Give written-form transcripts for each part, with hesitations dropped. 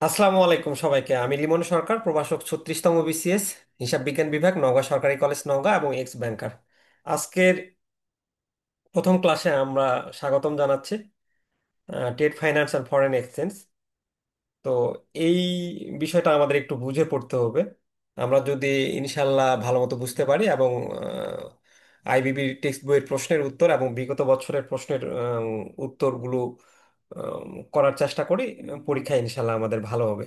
আসসালামু আলাইকুম সবাইকে। আমি লিমন সরকার, প্রভাষক 36তম বিসিএস, হিসাব বিজ্ঞান বিভাগ, নওগাঁ সরকারি কলেজ নওগাঁ এবং এক্স ব্যাংকার। আজকের প্রথম ক্লাসে আমরা স্বাগতম জানাচ্ছি trade finance and foreign exchange. তো এই বিষয়টা আমাদের একটু বুঝে পড়তে হবে। আমরা যদি ইনশাল্লাহ ভালো মতো বুঝতে পারি এবং আইবিবি টেক্সট বইয়ের প্রশ্নের উত্তর এবং বিগত বছরের প্রশ্নের উত্তরগুলো করার চেষ্টা করি, পরীক্ষায় ইনশাল্লাহ আমাদের ভালো হবে।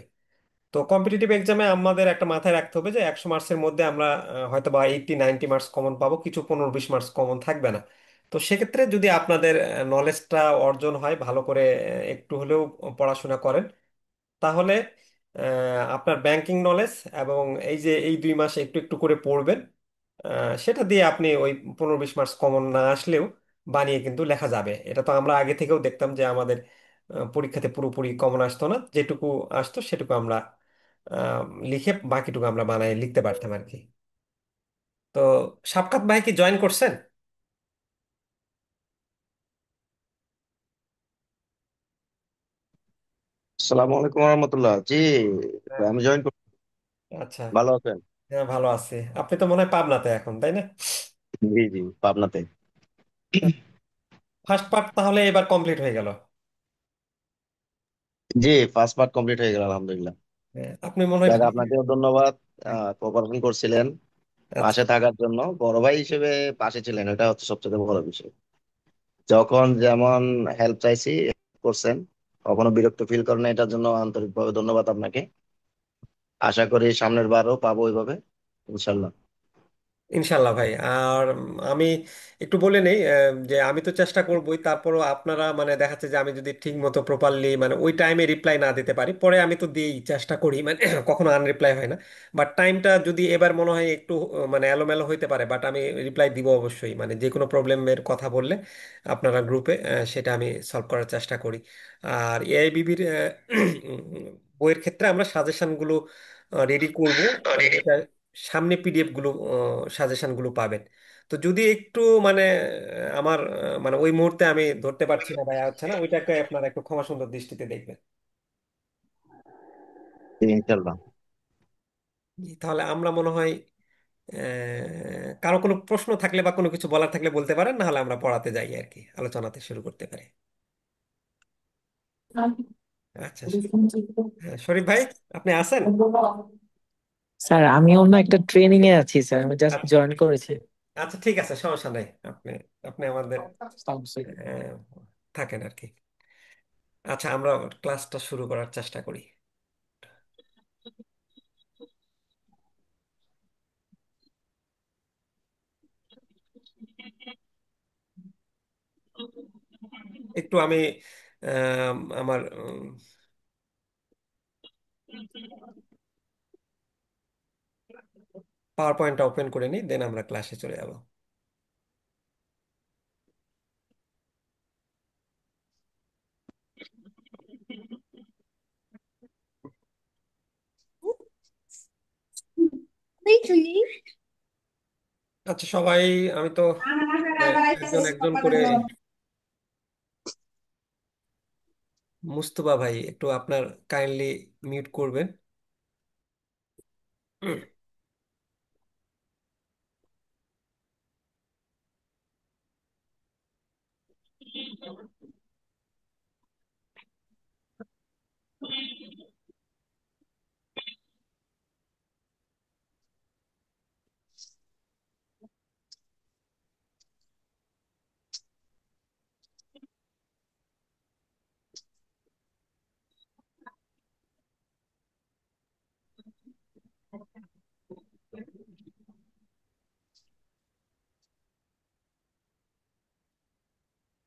তো কম্পিটিটিভ এক্সামে আমাদের একটা মাথায় রাখতে হবে যে 100 মার্কসের মধ্যে আমরা হয়তো বা 80-90 মার্কস কমন পাবো, কিছু 15-20 মার্কস কমন থাকবে না। তো সেক্ষেত্রে যদি আপনাদের নলেজটা অর্জন হয়, ভালো করে একটু হলেও পড়াশোনা করেন, তাহলে আপনার ব্যাংকিং নলেজ এবং এই যে এই 2 মাসে একটু একটু করে পড়বেন, সেটা দিয়ে আপনি ওই 15-20 মার্কস কমন না আসলেও বানিয়ে কিন্তু লেখা যাবে। এটা তো আমরা আগে থেকেও দেখতাম যে আমাদের পরীক্ষাতে পুরোপুরি কমন আসতো না, যেটুকু আসতো সেটুকু আমরা আহ, লিখে বাকিটুকু আমরা বানায় লিখতে পারতাম আর কি। তো সাবকাত ভাই কি জয়েন করছেন? আসসালামু আলাইকুম রহমতুল্লাহ। জি, হ্যাঁ। আমি জয়েন করছি। আচ্ছা। ভালো আছেন? হ্যাঁ, ভালো আছি। আপনি তো মনে হয় পাবনাতে এখন, তাই না? জি জি, পাবনাতে। ফার্স্ট পার্ট তাহলে এবার কমপ্লিট হয়ে গেল। জি, ফার্স্ট পার্ট কমপ্লিট হয়ে গেল আলহামদুলিল্লাহ। হ্যাঁ, আপনি মনে হয় যাক, আপনাকেও ধন্যবাদ হ্যাঁ, কোঅপারেশন করছিলেন, আচ্ছা। পাশে থাকার জন্য। বড় ভাই হিসেবে পাশে ছিলেন, এটা হচ্ছে সবচেয়ে বড় বিষয়। যখন যেমন হেল্প চাইছি করছেন, কখনো বিরক্ত ফিল করেন না, এটার জন্য আন্তরিকভাবে ধন্যবাদ আপনাকে। আশা করি সামনের বারও পাবো ওইভাবে, ইনশাল্লাহ। ইনশাল্লাহ ভাই। আর আমি একটু বলে নেই যে আমি তো চেষ্টা করবোই, তারপরও আপনারা মানে দেখাচ্ছে যে আমি যদি ঠিক মতো প্রপারলি মানে ওই টাইমে রিপ্লাই না দিতে পারি, পরে আমি তো দিই, চেষ্টা করি মানে কখনো আনরিপ্লাই হয় না। বাট টাইমটা যদি এবার মনে হয় একটু মানে এলোমেলো হইতে পারে, বাট আমি রিপ্লাই দিব অবশ্যই। মানে যে কোনো প্রবলেমের কথা বললে আপনারা গ্রুপে, সেটা আমি সলভ করার চেষ্টা করি। আর এআইবিবির বইয়ের ক্ষেত্রে আমরা সাজেশনগুলো রেডি করব, যেটা সামনে পিডিএফ গুলো সাজেশন গুলো পাবেন। তো যদি একটু মানে আমার মানে ওই মুহূর্তে আমি ধরতে পারছি না বা হচ্ছে না, ওইটাকে আপনারা একটু ক্ষমা সুন্দর দৃষ্টিতে দেখবেন। জি, ইনশাল্লাহ। তাহলে আমরা মনে হয় কারো কোনো প্রশ্ন থাকলে বা কোনো কিছু বলার থাকলে বলতে পারেন, না হলে আমরা পড়াতে যাই আর কি, আলোচনাতে শুরু করতে পারি। আচ্ছা। হ্যাঁ, শরীফ ভাই, আপনি আছেন? স্যার আমি অন্য একটা ট্রেনিং এ আছি স্যার, আমি জাস্ট আচ্ছা। জয়েন করেছি। আচ্ছা, ঠিক আছে, সমস্যা নাই। আপনি আপনি আমাদের আহ, থাকেন আর কি। আচ্ছা, আমরা ক্লাসটা শুরু করার চেষ্টা করি। একটু আমি আমার পাওয়ার পয়েন্টটা ওপেন করে নিই, দেন আমরা ক্লাসে চলে যাব। আচ্ছা সবাই, আমি তো একজন একজন করে, মুস্তফা ভাই একটু আপনার কাইন্ডলি মিউট করবেন।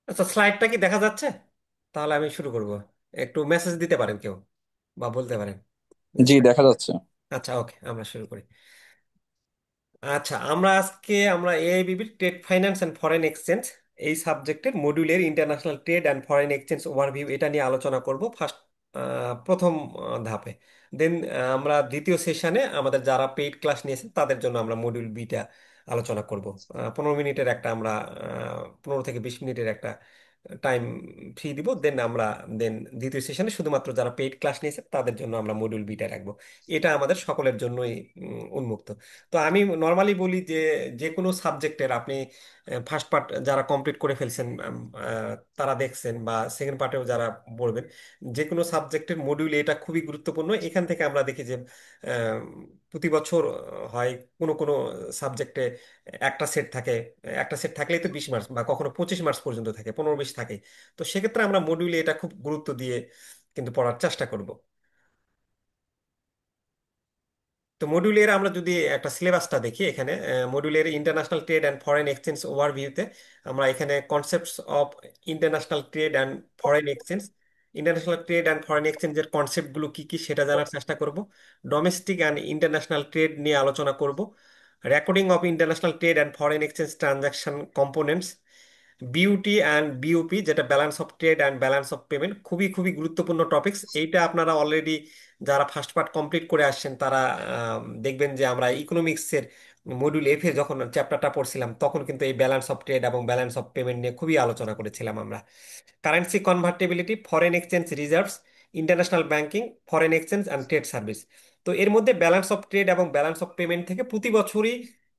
আচ্ছা, স্লাইডটা কি দেখা যাচ্ছে? তাহলে আমি শুরু করব। একটু মেসেজ দিতে পারেন কেউ বা বলতে পারেন। জি, দেখা যাচ্ছে। আচ্ছা, ওকে, আমরা শুরু করি। আচ্ছা, আমরা AIBB trade finance and foreign exchange এই সাবজেক্টের মডিউলের international trade and foreign exchange overview এটা নিয়ে আলোচনা করব ফার্স্ট, প্রথম ধাপে। দেন আমরা দ্বিতীয় সেশনে আমাদের যারা পেইড ক্লাস নিয়েছেন তাদের জন্য আমরা মডিউল বিটা আলোচনা করব। 15 মিনিটের একটা আমরা 15 থেকে 20 মিনিটের একটা টাইম ফ্রি দিব, দেন আমরা দেন দ্বিতীয় সেশনে শুধুমাত্র যারা পেইড ক্লাস নিয়েছে তাদের জন্য আমরা মডিউল বিটা রাখবো। এটা আমাদের সকলের জন্যই উন্মুক্ত। তো আমি নর্মালি বলি যে যে কোনো সাবজেক্টের আপনি ফার্স্ট পার্ট যারা কমপ্লিট করে ফেলছেন তারা দেখছেন, বা সেকেন্ড পার্টেও যারা পড়বেন, যে কোনো সাবজেক্টের মডিউল এটা খুবই গুরুত্বপূর্ণ। এখান থেকে আমরা দেখি যে আহ, প্রতি বছর হয় কোনো কোনো সাবজেক্টে একটা সেট থাকে, একটা সেট থাকলেই তো 20 মার্কস, বা কখনো 25 মার্কস পর্যন্ত থাকে, 15-20 থাকে। তো সেক্ষেত্রে আমরা মডিউলে এটা খুব গুরুত্ব দিয়ে কিন্তু পড়ার চেষ্টা করব। তো মডিউলের আমরা যদি একটা সিলেবাসটা দেখি এখানে, মডিউলের international trade and foreign exchange ওভারভিউতে আমরা এখানে concepts of international trade and foreign exchange, international trade and foreign এক্সচেঞ্জের কনসেপ্টগুলো কি কি সেটা জানার চেষ্টা করব। ডোমেস্টিক অ্যান্ড ইন্টারন্যাশনাল ট্রেড নিয়ে আলোচনা করব। Recording of international trade and foreign exchange transaction components. BOT and BOP, যেটা balance of trade and balance of payment, খুবই খুবই গুরুত্বপূর্ণ টপিকস। এইটা আপনারা অলরেডি যারা ফার্স্ট পার্ট কমপ্লিট করে আসছেন তারা দেখবেন যে আমরা ইকোনমিক্সের মডিউল এফ এ যখন চ্যাপ্টারটা পড়ছিলাম তখন কিন্তু এই ব্যালেন্স অফ ট্রেড এবং ব্যালেন্স অফ পেমেন্ট নিয়ে খুবই আলোচনা করেছিলাম আমরা। Currency convertibility, foreign exchange reserves, international banking, foreign exchange and trade service. তো এর মধ্যে ব্যালেন্স অফ ট্রেড এবং ব্যালেন্স অফ পেমেন্ট থেকে প্রতি বছরই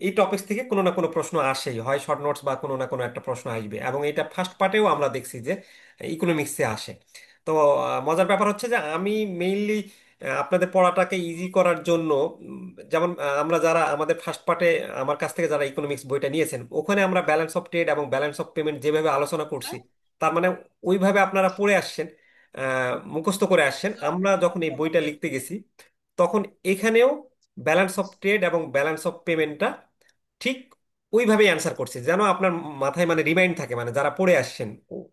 এই টপিক থেকে কোনো না কোনো প্রশ্ন আসেই, হয় শর্ট নোটস বা কোনো না কোনো একটা প্রশ্ন আসবে, এবং এটা ফার্স্ট পার্টেও আমরা দেখছি যে ইকোনমিক্সে আসে। তো মজার ব্যাপার হচ্ছে যে আমি মেইনলি আপনাদের পড়াটাকে ইজি করার জন্য যেমন আমরা যারা আমাদের ফার্স্ট পার্টে আমার কাছ থেকে যারা ইকোনমিক্স বইটা নিয়েছেন ওখানে আমরা ব্যালেন্স অফ ট্রেড এবং ব্যালেন্স অফ পেমেন্ট যেভাবে আলোচনা করছি, তার মানে ওইভাবে আপনারা পড়ে আসছেন, মুখস্থ করে আসছেন। আমরা যখন এই বইটা লিখতে গেছি তখন এখানেও ব্যালেন্স অফ ট্রেড এবং ব্যালেন্স অফ পেমেন্টটা ঠিক ওইভাবেই অ্যান্সার করছি, যেন আপনার মাথায় মানে রিমাইন্ড থাকে, মানে যারা পড়ে আসছেন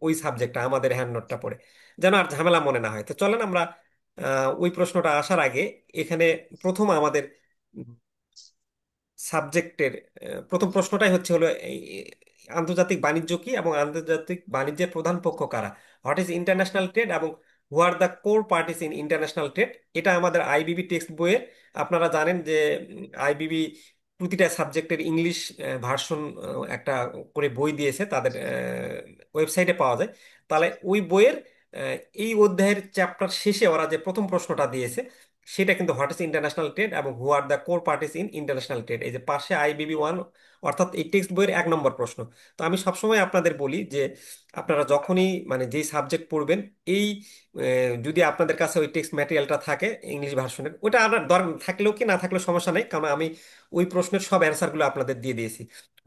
ওই সাবজেক্টটা আমাদের হ্যান্ড নোটটা পড়ে, যেন আর ঝামেলা মনে না হয়। তো চলেন আমরা ওই প্রশ্নটা আসার আগে এখানে প্রথম আমাদের সাবজেক্টের প্রথম প্রশ্নটাই হচ্ছে হলো আন্তর্জাতিক বাণিজ্য কি এবং আন্তর্জাতিক বাণিজ্যের প্রধান পক্ষ কারা। হোয়াট ইজ ইন্টারন্যাশনাল ট্রেড এবং who are the core parties in international trade. এটা আমাদের আইবিবি টেক্সট বইয়ের। আপনারা জানেন যে আইবিবি প্রতিটা সাবজেক্টের ইংলিশ ভার্সন একটা করে বই দিয়েছে, তাদের ওয়েবসাইটে পাওয়া যায়। তাহলে ওই বইয়ের এই অধ্যায়ের চ্যাপ্টার শেষে ওরা যে প্রথম প্রশ্নটা দিয়েছে সেটা কিন্তু হোয়াট ইজ ইন্টারন্যাশনাল ট্রেড এবং who are the core parties in international trade, এই যে পাশে আইবিবি 1, অর্থাৎ এই টেক্সট বইয়ের 1 নম্বর প্রশ্ন। তো আমি সবসময় আপনাদের বলি যে আপনারা যখনই মানে যেই সাবজেক্ট পড়বেন, এই যদি আপনাদের কাছে ওই টেক্সট ম্যাটেরিয়ালটা থাকে ইংলিশ ভার্সনের, ওটা আপনার থাকলেও কি না থাকলেও সমস্যা নেই, কারণ আমি ওই প্রশ্নের সব অ্যান্সারগুলো আপনাদের দিয়ে দিয়েছি।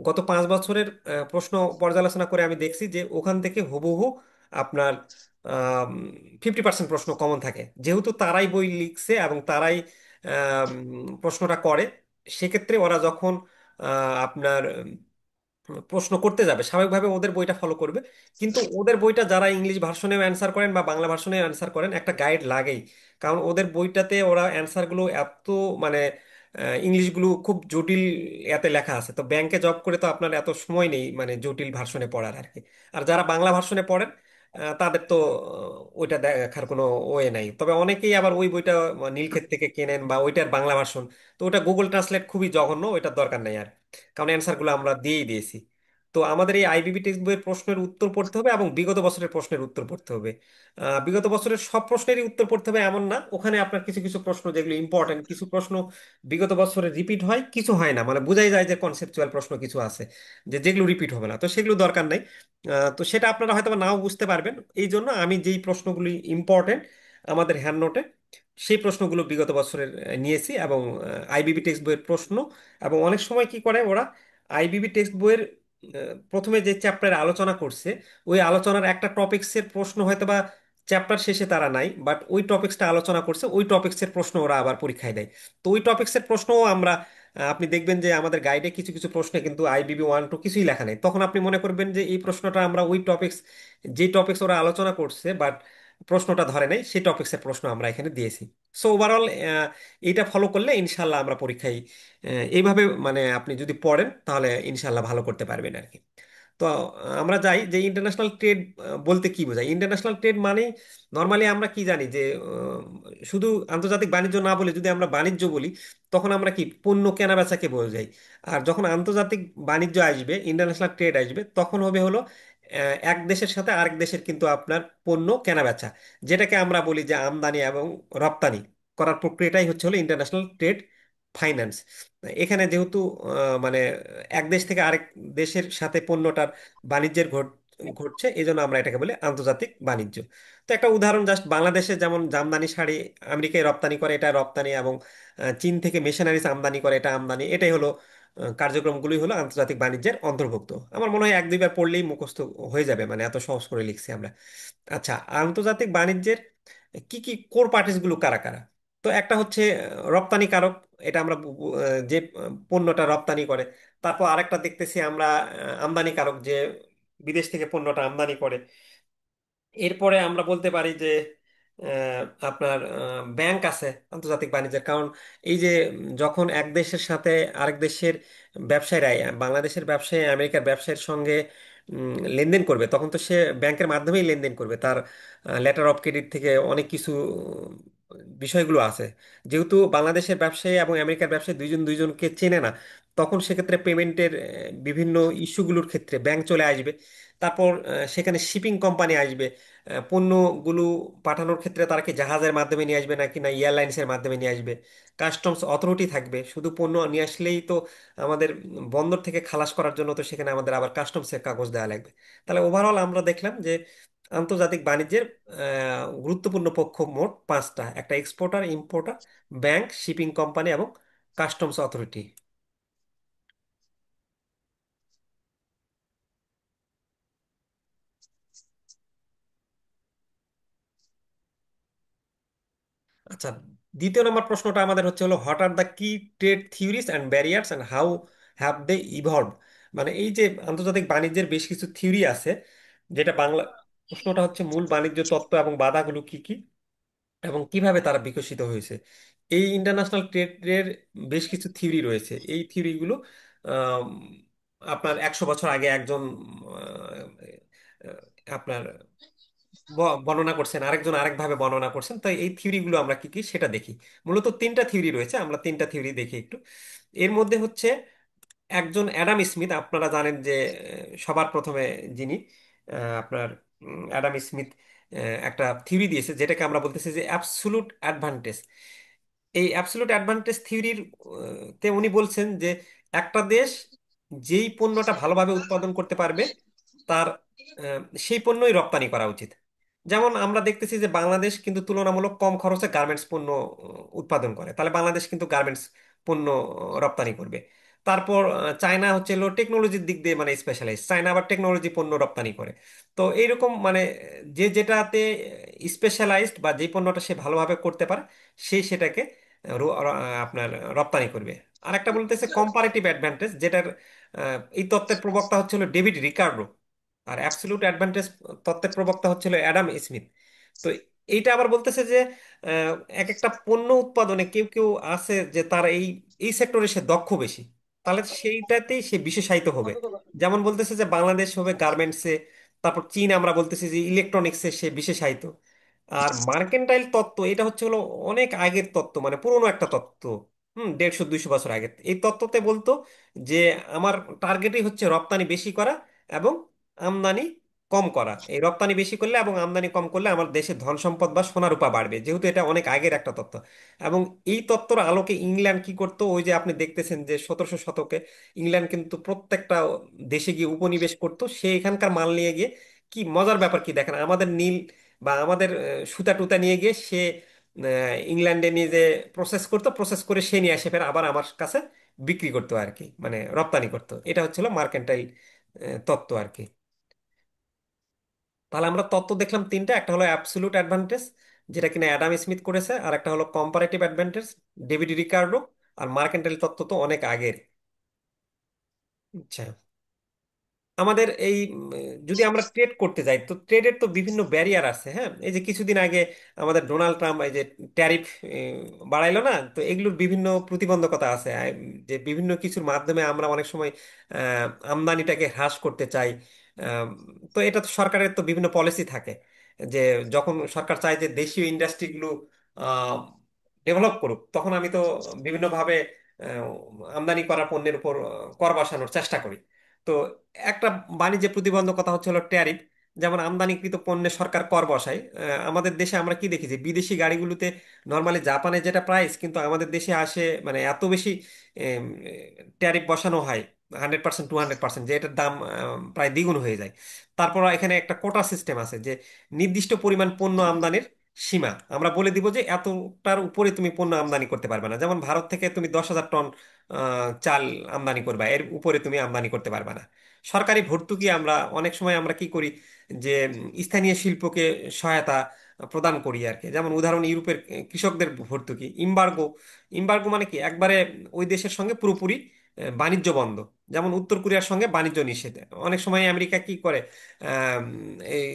গত 5 বছরের প্রশ্ন পর্যালোচনা করে আমি দেখছি যে ওখান থেকে হুবহু আপনার 50% প্রশ্ন কমন থাকে, যেহেতু তারাই বই লিখছে এবং তারাই আম, প্রশ্নটা করে। সেক্ষেত্রে ওরা যখন আপনার প্রশ্ন করতে যাবে স্বাভাবিকভাবে ওদের বইটা ফলো করবে। কিন্তু ওদের বইটা যারা ইংলিশ ভার্সনে অ্যান্সার করেন বা বাংলা ভার্সনে অ্যান্সার করেন একটা গাইড লাগেই, কারণ ওদের বইটাতে ওরা অ্যান্সারগুলো এত মানে ইংলিশগুলো খুব জটিল এতে লেখা আছে। তো ব্যাংকে জব করে তো আপনার এত সময় নেই মানে জটিল ভার্সনে পড়ার আর কি। আর যারা বাংলা ভার্সনে পড়েন তাদের তো ওইটা দেখার কোনো ওয়ে নাই। তবে অনেকেই আবার ওই বইটা নীলক্ষেত থেকে কেনেন বা ওইটার বাংলা ভার্সন, তো ওটা গুগল ট্রান্সলেট খুবই জঘন্য, ওইটার দরকার নেই আর, কারণ অ্যান্সারগুলো আমরা দিয়েই দিয়েছি। তো আমাদের এই আইবিবি টেক্সট বইয়ের প্রশ্নের উত্তর পড়তে হবে এবং বিগত বছরের প্রশ্নের উত্তর পড়তে হবে। বিগত বছরের সব প্রশ্নেরই উত্তর পড়তে হবে এমন না, ওখানে আপনার কিছু কিছু প্রশ্ন যেগুলো ইম্পর্টেন্ট, কিছু প্রশ্ন বিগত বছরে রিপিট হয়, কিছু হয় না, মানে বোঝাই যায় যে কনসেপচুয়াল প্রশ্ন কিছু আছে যে যেগুলো রিপিট হবে না, তো সেগুলো দরকার নাই। তো সেটা আপনারা হয়তো বা নাও বুঝতে পারবেন। এই জন্য আমি যেই প্রশ্নগুলি ইম্পর্টেন্ট আমাদের হ্যান্ড নোটে সেই প্রশ্নগুলো বিগত বছরের নিয়েছি, এবং আইবিবি টেক্সট বইয়ের প্রশ্ন। এবং অনেক সময় কি করে ওরা আইবিবি টেক্সট বইয়ের প্রথমে যে চ্যাপ্টারে আলোচনা করছে ওই আলোচনার একটা টপিক্সের প্রশ্ন হয়তো বা চ্যাপ্টার শেষে তারা নাই, বাট ওই টপিক্সটা আলোচনা করছে ওই টপিক্সের প্রশ্ন ওরা আবার পরীক্ষায় দেয়। তো ওই টপিক্সের প্রশ্নও আমরা আপনি দেখবেন যে আমাদের গাইডে কিছু কিছু প্রশ্নে কিন্তু আইবিবি 1-2 কিছুই লেখা নেই, তখন আপনি মনে করবেন যে এই প্রশ্নটা আমরা ওই টপিক্স যে টপিক্স ওরা আলোচনা করছে বাট প্রশ্নটা ধরে নাই সেই টপিক্সের প্রশ্ন আমরা এখানে দিয়েছি। সো ওভারঅল এইটা ফলো করলে ইনশাল্লাহ আমরা পরীক্ষায় এইভাবে মানে আপনি যদি পড়েন তাহলে ইনশাল্লাহ ভালো করতে পারবেন আর কি। তো আমরা যাই যে ইন্টারন্যাশনাল ট্রেড বলতে কি বোঝায়। ইন্টারন্যাশনাল ট্রেড মানে নর্মালি আমরা কি জানি যে শুধু আন্তর্জাতিক বাণিজ্য না বলে যদি আমরা বাণিজ্য বলি তখন আমরা কি পণ্য কেনা বেচাকে বোঝাই। আর যখন আন্তর্জাতিক বাণিজ্য আসবে, ইন্টারন্যাশনাল ট্রেড আসবে, তখন হবে হলো এক দেশের সাথে আরেক দেশের কিন্তু আপনার পণ্য কেনা বেচা, যেটাকে আমরা বলি যে আমদানি এবং রপ্তানি করার প্রক্রিয়াটাই হচ্ছে হলো ইন্টারন্যাশনাল ট্রেড ফাইন্যান্স। এখানে যেহেতু মানে এক দেশ থেকে আরেক দেশের সাথে পণ্যটার বাণিজ্যের ঘটছে, এই জন্য আমরা এটাকে বলি আন্তর্জাতিক বাণিজ্য। তো একটা উদাহরণ, জাস্ট বাংলাদেশে যেমন জামদানি শাড়ি আমেরিকায় রপ্তানি করে, এটা রপ্তানি, এবং চীন থেকে মেশিনারিজ আমদানি করে, এটা আমদানি। এটাই হলো কার্যক্রমগুলোই হলো আন্তর্জাতিক বাণিজ্যের অন্তর্ভুক্ত। আমার মনে হয় এক দুইবার পড়লেই মুখস্থ হয়ে যাবে, মানে এত সহজ করে লিখছি আমরা। আচ্ছা, আন্তর্জাতিক বাণিজ্যের কি কি কোর পার্টিস গুলো কারা কারা? তো একটা হচ্ছে রপ্তানিকারক, এটা আমরা যে পণ্যটা রপ্তানি করে। তারপর আরেকটা দেখতেছি আমরা আমদানিকারক, যে বিদেশ থেকে পণ্যটা আমদানি করে। এরপরে আমরা বলতে পারি যে আপনার ব্যাংক আছে আন্তর্জাতিক বাণিজ্যের, কারণ এই যে যখন এক দেশের সাথে আরেক দেশের ব্যবসায়ীরা, বাংলাদেশের ব্যবসায়ী আমেরিকার ব্যবসায়ীর সঙ্গে লেনদেন করবে, তখন তো সে ব্যাংকের মাধ্যমেই লেনদেন করবে। তার লেটার অফ ক্রেডিট থেকে অনেক কিছু বিষয়গুলো আছে। যেহেতু বাংলাদেশের ব্যবসায়ী এবং আমেরিকার ব্যবসায়ী দুইজন দুইজনকে চেনে না, তখন সেক্ষেত্রে পেমেন্টের বিভিন্ন ইস্যুগুলোর ক্ষেত্রে ব্যাংক চলে আসবে। তারপর সেখানে শিপিং কোম্পানি আসবে, পণ্যগুলো পাঠানোর ক্ষেত্রে তারা কি জাহাজের মাধ্যমে নিয়ে আসবে নাকি না এয়ারলাইন্সের মাধ্যমে নিয়ে আসবে। কাস্টমস অথরিটি থাকবে, শুধু পণ্য নিয়ে আসলেই তো আমাদের বন্দর থেকে খালাস করার জন্য তো সেখানে আমাদের আবার কাস্টমসের কাগজ দেওয়া লাগবে। তাহলে ওভারঅল আমরা দেখলাম যে আন্তর্জাতিক বাণিজ্যের গুরুত্বপূর্ণ পক্ষ মোট পাঁচটা: একটা exporter, importer, bank, shipping company এবং কাস্টমস অথরিটি। আচ্ছা, দ্বিতীয় নম্বর প্রশ্নটা আমাদের হচ্ছে হলো, what are the key trade theories and barriers and how have they evolve? মানে এই যে আন্তর্জাতিক বাণিজ্যের বেশ কিছু থিওরি আছে, যেটা বাংলা প্রশ্নটা হচ্ছে মূল বাণিজ্য তত্ত্ব এবং বাধাগুলো কি কি এবং কিভাবে তারা বিকশিত হয়েছে। এই ইন্টারন্যাশনাল ট্রেডের বেশ কিছু থিওরি রয়েছে। এই থিওরিগুলো আপনার 100 বছর আগে একজন আপনার বর্ণনা করছেন, আরেকজন আরেকভাবে বর্ণনা করছেন। তাই এই থিওরিগুলো আমরা কি কি সেটা দেখি। মূলত তিনটা থিওরি রয়েছে, আমরা তিনটা থিওরি দেখি একটু। এর মধ্যে হচ্ছে একজন অ্যাডাম স্মিথ, আপনারা জানেন যে সবার প্রথমে যিনি আপনার অ্যাডাম স্মিথ একটা থিওরি দিয়েছে, যেটাকে আমরা বলতেছি যে অ্যাবসুলুট অ্যাডভান্টেজ। এই অ্যাবসলিউট অ্যাডভান্টেজ থিওরির তে উনি বলছেন যে একটা দেশ যেই পণ্যটা ভালোভাবে উৎপাদন করতে পারবে, তার সেই পণ্যই রপ্তানি করা উচিত। যেমন আমরা দেখতেছি যে বাংলাদেশ কিন্তু তুলনামূলক কম খরচে গার্মেন্টস পণ্য উৎপাদন করে, তাহলে বাংলাদেশ কিন্তু গার্মেন্টস পণ্য রপ্তানি করবে। তারপর চায়না হচ্ছে লো টেকনোলজির দিক দিয়ে মানে স্পেশালাইজ, চায়না আবার টেকনোলজি পণ্য রপ্তানি করে। তো এইরকম মানে যে যেটাতে স্পেশালাইজড বা যে পণ্যটা সে ভালোভাবে করতে পারে, সে সেটাকে আপনার রপ্তানি করবে। আর একটা বলতেছে কম্পারেটিভ অ্যাডভান্টেজ, যেটার এই তত্ত্বের প্রবক্তা হচ্ছিল ডেভিড রিকার্ডো। আর অ্যাবসলিউট অ্যাডভান্টেজ তত্ত্বের প্রবক্তা হচ্ছিল অ্যাডাম স্মিথ। তো এইটা আবার বলতেছে যে আহ, এক একটা পণ্য উৎপাদনে কেউ কেউ আছে যে তার এই এই সেক্টরে সে দক্ষ বেশি, তাহলে সেইটাতেই সে বিশেষায়িত হবে। যেমন বলতেছে যে বাংলাদেশ হবে গার্মেন্টসে, তারপর চীন আমরা বলতেছি যে ইলেকট্রনিক্সে সে বিশেষায়িত। আর মার্কেন্টাইল তত্ত্ব এটা হচ্ছে হলো অনেক আগের তত্ত্ব, মানে পুরোনো একটা তত্ত্ব। 150-200 বছর আগে এই তত্ত্বতে বলতো যে আমার টার্গেটই হচ্ছে রপ্তানি বেশি করা এবং আমদানি কম করা। এই রপ্তানি বেশি করলে এবং আমদানি কম করলে আমার দেশের ধন সম্পদ বা সোনা রূপা বাড়বে, যেহেতু এটা অনেক আগের একটা তত্ত্ব। এবং এই তত্ত্বর আলোকে ইংল্যান্ড কি করতো, ওই যে আপনি দেখতেছেন যে 1700 শতকে ইংল্যান্ড কিন্তু প্রত্যেকটা দেশে গিয়ে উপনিবেশ করতো, সে এখানকার মাল নিয়ে গিয়ে, কি মজার ব্যাপার কি দেখেন, আমাদের নীল বা আমাদের সুতা টুতা নিয়ে গিয়ে সে ইংল্যান্ডে নিয়ে যে প্রসেস করতো, প্রসেস করে সে নিয়ে আসে ফের আবার আমার কাছে বিক্রি করতো আর কি, মানে রপ্তানি করতো। এটা হচ্ছিল মার্কেন্টাইল তত্ত্ব আর কি। তাহলে আমরা তত্ত্ব দেখলাম তিনটা: একটা হলো অ্যাবসলিউট অ্যাডভান্টেজ, যেটা কিনা অ্যাডাম স্মিথ করেছে, আর একটা হলো কম্পারেটিভ অ্যাডভান্টেজ, ডেভিড রিকার্ডো। আর মার্কেন্টাইল তত্ত্ব তো অনেক আগের। আচ্ছা, আমাদের এই যদি আমরা ট্রেড করতে যাই, তো ট্রেডের তো বিভিন্ন ব্যারিয়ার আছে। হ্যাঁ, এই যে কিছুদিন আগে আমাদের ডোনাল্ড ট্রাম্প এই যে ট্যারিফ বাড়াইলো না, তো এগুলোর বিভিন্ন প্রতিবন্ধকতা আছে। যে বিভিন্ন কিছুর মাধ্যমে আমরা অনেক সময় আমদানিটাকে হ্রাস করতে চাই। আহ, তো এটা তো সরকারের তো বিভিন্ন পলিসি থাকে, যে যখন সরকার চায় যে দেশীয় ইন্ডাস্ট্রিগুলো ডেভেলপ করুক, তখন আমি তো বিভিন্নভাবে আমদানি করা পণ্যের উপর কর বসানোর চেষ্টা করি। তো তো একটা বাণিজ্য প্রতিবন্ধকতা হচ্ছে হলো ট্যারিফ। যেমন আমদানিকৃত পণ্যে সরকার কর বসায়। আমাদের দেশে আমরা কি দেখি যে বিদেশি গাড়িগুলোতে নর্মালি জাপানে যেটা প্রাইস, কিন্তু আমাদের দেশে আসে মানে এত বেশি ট্যারিফ বসানো হয়, 100% 200%, যে এটার দাম প্রায় দ্বিগুণ হয়ে যায়। তারপর এখানে একটা কোটা সিস্টেম আছে যে নির্দিষ্ট পরিমাণ পণ্য আমদানির সীমা আমরা বলে দিব যে এতটার উপরে তুমি পণ্য আমদানি করতে পারবে না। যেমন ভারত থেকে তুমি 10,000 টন চাল আমদানি করবা, এর উপরে তুমি আমদানি করতে পারবে না। সরকারি ভর্তুকি আমরা অনেক সময় আমরা কি করি যে স্থানীয় শিল্পকে সহায়তা প্রদান করি আর কি। যেমন উদাহরণ ইউরোপের কৃষকদের ভর্তুকি। ইম্বার্গো, ইম্বার্গো মানে কি একবারে ওই দেশের সঙ্গে পুরোপুরি বাণিজ্য বন্ধ। যেমন উত্তর কোরিয়ার সঙ্গে বাণিজ্য নিষেধ। অনেক সময় আমেরিকা কি করে, আম, এই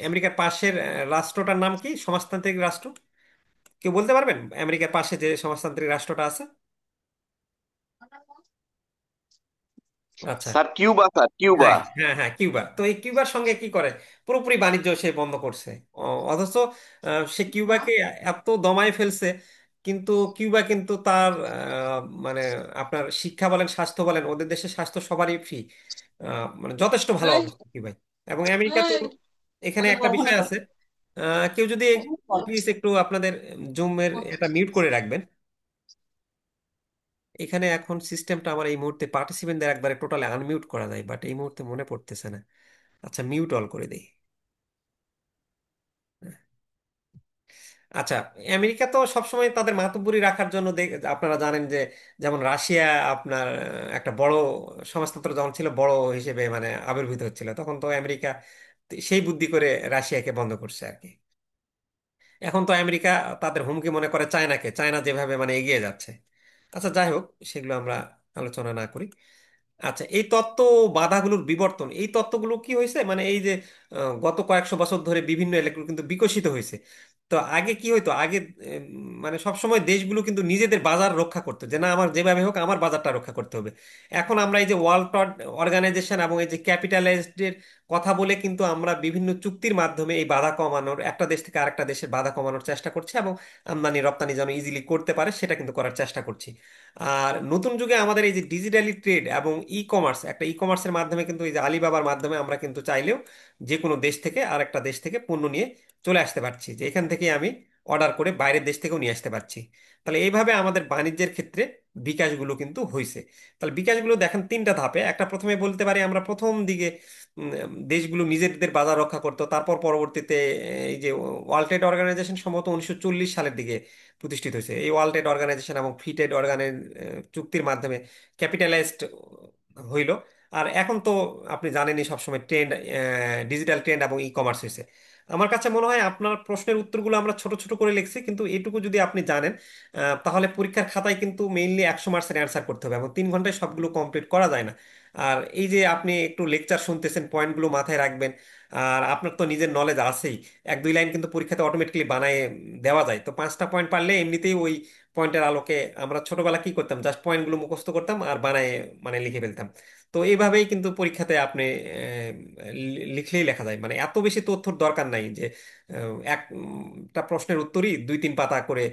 আমেরিকার পাশের রাষ্ট্রটার নাম কি, সমাজতান্ত্রিক রাষ্ট্র, কেউ বলতে পারবেন আমেরিকার পাশে যে সমাজতান্ত্রিক রাষ্ট্রটা আছে? আচ্ছা, sir Cuba, sir Cuba. Right, হ্যাঁ হ্যাঁ, কিউবা। তো এই কিউবার সঙ্গে কি করে, পুরোপুরি বাণিজ্য সে বন্ধ করছে। অথচ সে কিউবাকে এত দমায় ফেলছে, কিন্তু কিউবা কিন্তু তার মানে আপনার শিক্ষা বলেন, স্বাস্থ্য বলেন, ওদের দেশে স্বাস্থ্য সবারই ফ্রি, মানে যথেষ্ট ভালো অবস্থা কিউবাই। এবং আমেরিকা তো, এখানে একটা বিষয় আছে, কেউ যদি প্লিজ একটু আপনাদের জুমের এটা মিউট করে রাখবেন। এখানে এখন সিস্টেমটা আমার এই মুহূর্তে পার্টিসিপেন্টদের একবারে টোটালি আনমিউট করা যায়, বাট এই মুহূর্তে মনে পড়তেছে না। আচ্ছা, মিউট অল করে দেই। আচ্ছা, আমেরিকা তো সবসময় তাদের মাতব্বরি রাখার জন্য আপনারা জানেন যে যেমন রাশিয়া আপনার একটা বড় সমাজতন্ত্র যখন ছিল, বড় হিসেবে মানে আবির্ভূত হচ্ছিল, তখন তো আমেরিকা সেই বুদ্ধি করে রাশিয়াকে বন্ধ করছে আর কি। এখন তো আমেরিকা তাদের হুমকি মনে করে চায়নাকে, চায়না যেভাবে মানে এগিয়ে যাচ্ছে। আচ্ছা, যাই হোক, সেগুলো আমরা আলোচনা না করি। আচ্ছা, এই তত্ত্ব বাধাগুলোর বিবর্তন, এই তত্ত্বগুলো কি হয়েছে মানে এই যে গত কয়েকশো বছর ধরে বিভিন্ন এলাকাগুলো কিন্তু বিকশিত হয়েছে। তো আগে কি হইতো, আগে মানে সবসময় দেশগুলো কিন্তু নিজেদের বাজার রক্ষা করতো, যে না আমার যেভাবে হোক আমার বাজারটা রক্ষা করতে হবে। এখন আমরা এই যে ওয়ার্ল্ড ট্রেড অর্গানাইজেশন এবং এই যে ক্যাপিটালাইজডের কথা বলে কিন্তু আমরা বিভিন্ন চুক্তির মাধ্যমে এই বাধা কমানোর, একটা দেশ থেকে আরেকটা দেশের বাধা কমানোর চেষ্টা করছি, এবং আমদানি রপ্তানি যেন ইজিলি করতে পারে সেটা কিন্তু করার চেষ্টা করছি। আর নতুন যুগে আমাদের এই যে ডিজিটালি ট্রেড এবং ই কমার্স, একটা ই কমার্সের মাধ্যমে কিন্তু এই যে আলিবাবার মাধ্যমে আমরা কিন্তু চাইলেও যে কোনো দেশ থেকে আরেকটা দেশ থেকে পণ্য নিয়ে চলে আসতে পারছি, যে এখান থেকে আমি অর্ডার করে বাইরের দেশ থেকেও নিয়ে আসতে পারছি। তাহলে এইভাবে আমাদের বাণিজ্যের ক্ষেত্রে বিকাশগুলো কিন্তু হয়েছে। তাহলে বিকাশগুলো দেখেন তিনটা ধাপে। একটা প্রথমে বলতে পারি আমরা প্রথম দিকে উম, দেশগুলো নিজেদের বাজার রক্ষা করতো, তারপর পরবর্তীতে এই যে ওয়ার্ল্ড ট্রেড অর্গানাইজেশন সম্ভবত 1940 সালের দিকে প্রতিষ্ঠিত হয়েছে। এই ওয়ার্ল্ড ট্রেড অর্গানাইজেশন এবং ফ্রি ট্রেড চুক্তির মাধ্যমে ক্যাপিটালাইজড হইল। আর এখন তো আপনি জানেনই সবসময় ট্রেন্ড, ডিজিটাল ট্রেন্ড এবং ই কমার্স হয়েছে। আমার কাছে মনে হয় আপনার প্রশ্নের উত্তরগুলো আমরা ছোট ছোট করে লিখছি, কিন্তু এটুকু যদি আপনি জানেন তাহলে পরীক্ষার খাতায় কিন্তু মেইনলি 100 মার্কসের অ্যান্সার করতে হবে, এবং 3 ঘন্টায় সবগুলো কমপ্লিট করা যায় না। আর এই যে আপনি একটু লেকচার শুনতেছেন, পয়েন্টগুলো মাথায় রাখবেন, আর আপনার তো নিজের নলেজ আছেই, 1-2 লাইন কিন্তু পরীক্ষাতে অটোমেটিক্যালি বানায় দেওয়া যায়। তো 5টা পয়েন্ট পারলে এমনিতেই ওই পয়েন্টের আলোকে আমরা ছোটবেলা কি করতাম, জাস্ট পয়েন্টগুলো মুখস্থ করতাম আর বানায় মানে লিখে ফেলতাম। তো এইভাবেই কিন্তু পরীক্ষাতে আপনি লিখলেই লেখা যায়, মানে এত বেশি তথ্যর দরকার নাই যে একটা প্রশ্নের উত্তরই 2-3 পাতা করে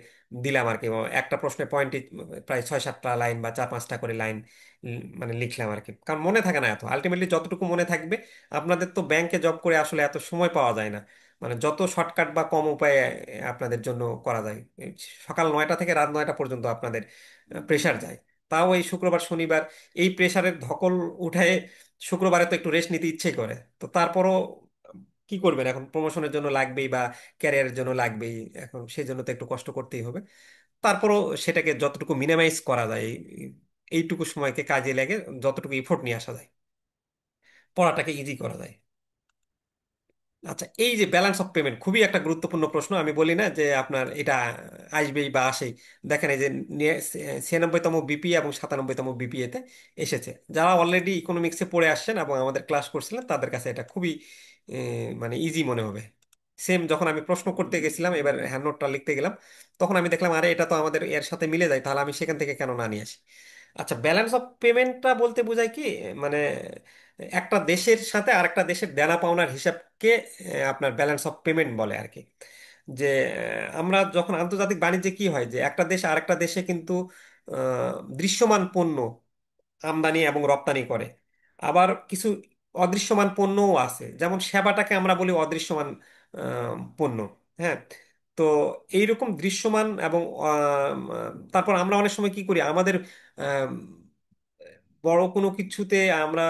দিলাম আর কি। একটা প্রশ্নের পয়েন্টই প্রায় 6-7টা লাইন বা 4-5টা করে লাইন মানে লিখলাম আর কি, কারণ মনে থাকে না এত। আলটিমেটলি যতটুকু মনে থাকবে, আপনাদের তো ব্যাংকে জব করে আসলে এত সময় পাওয়া যায় না, মানে যত শর্টকাট বা কম উপায়ে আপনাদের জন্য করা যায়। এই সকাল 9টা থেকে রাত 9টা পর্যন্ত আপনাদের প্রেসার যায়, তাও এই শুক্রবার শনিবার এই প্রেসারের ধকল উঠায় শুক্রবারে তো একটু রেস্ট নিতে ইচ্ছে করে। তো তারপরও কি করবেন, এখন প্রমোশনের জন্য লাগবেই বা ক্যারিয়ারের জন্য লাগবেই, এখন সেই জন্য তো একটু কষ্ট করতেই হবে। তারপরও সেটাকে যতটুকু মিনিমাইজ করা যায়, এইটুকু সময়কে কাজে লাগে যতটুকু এফোর্ট নিয়ে আসা যায়, পড়াটাকে ইজি করা যায়। আচ্ছা, এই যে ব্যালেন্স অফ পেমেন্ট খুবই একটা গুরুত্বপূর্ণ প্রশ্ন। আমি বলি না যে আপনার এটা আসবেই বা আসেই। দেখেন এই যে 96তম বিপি এবং 97তম বিপিএ তে এসেছে। যারা অলরেডি ইকোনমিক্সে পড়ে আসছেন এবং আমাদের ক্লাস করছিলেন, তাদের কাছে এটা খুবই মানে ইজি মনে হবে। সেম যখন আমি প্রশ্ন করতে গেছিলাম, এবার হ্যান্ড নোটটা লিখতে গেলাম, তখন আমি দেখলাম আরে এটা তো আমাদের এর সাথে মিলে যায়, তাহলে আমি সেখান থেকে কেন না নিয়ে আসি। আচ্ছা, ব্যালেন্স অফ পেমেন্টটা বলতে বোঝায় কি, মানে একটা দেশের সাথে আরেকটা দেশের দেনা পাওনার হিসাবকে আপনার ব্যালেন্স অফ পেমেন্ট বলে আর কি। যে আমরা যখন আন্তর্জাতিক বাণিজ্যে কি হয় যে একটা দেশ আরেকটা দেশে কিন্তু দৃশ্যমান পণ্য আমদানি এবং রপ্তানি করে। আবার কিছু অদৃশ্যমান পণ্যও আছে, যেমন সেবাটাকে আমরা বলি অদৃশ্যমান পণ্য। হ্যাঁ। তো এইরকম দৃশ্যমান এবং তারপর আমরা অনেক সময় কি করি, আমাদের আম, বড় কোনো কিছুতে আমরা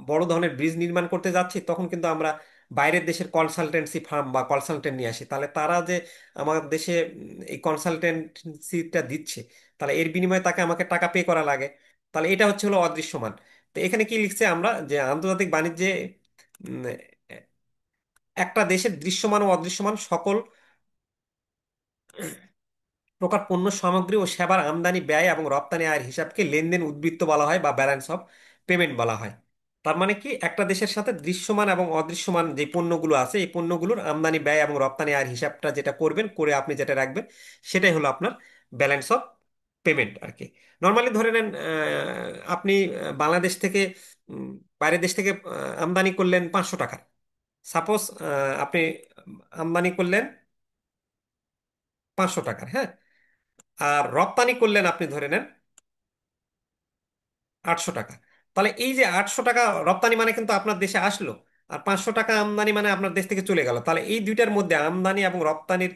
বড় ধরনের ব্রিজ নির্মাণ করতে যাচ্ছি, তখন কিন্তু আমরা বাইরের দেশের কনসালটেন্সি ফার্ম বা কনসালটেন্ট নিয়ে আসি। তাহলে তারা যে আমার দেশে এই কনসালটেন্সিটা দিচ্ছে, তাহলে এর বিনিময়ে তাকে আমাকে টাকা পে করা লাগে। তাহলে এটা হচ্ছে হলো অদৃশ্যমান। তো এখানে কি লিখছে আমরা, যে আন্তর্জাতিক বাণিজ্যে উম, একটা দেশের দৃশ্যমান ও অদৃশ্যমান সকল প্রকার পণ্য সামগ্রী ও সেবার আমদানি ব্যয় এবং রপ্তানি আয়ের হিসাবকে লেনদেন উদ্বৃত্ত বলা হয় বা ব্যালেন্স অফ পেমেন্ট বলা হয়। তার মানে কি, একটা দেশের সাথে দৃশ্যমান এবং অদৃশ্যমান যে পণ্যগুলো আছে, এই পণ্যগুলোর আমদানি ব্যয় এবং রপ্তানি আয়ের হিসাবটা যেটা করবেন, করে আপনি যেটা রাখবেন, সেটাই হলো আপনার ব্যালেন্স অফ পেমেন্ট আর কি। নর্মালি ধরে নেন আপনি বাংলাদেশ থেকে উম, বাইরের দেশ থেকে আমদানি করলেন 500 টাকা। সাপোজ আপনি আমদানি করলেন 500 টাকার, হ্যাঁ। আর রপ্তানি করলেন আপনি ধরে নেন 800 টাকা। তাহলে এই যে 800 টাকা রপ্তানি মানে কিন্তু আপনার দেশে আসলো, আর 500 টাকা আমদানি মানে আপনার দেশ থেকে চলে গেল। তাহলে এই দুইটার মধ্যে আমদানি এবং রপ্তানির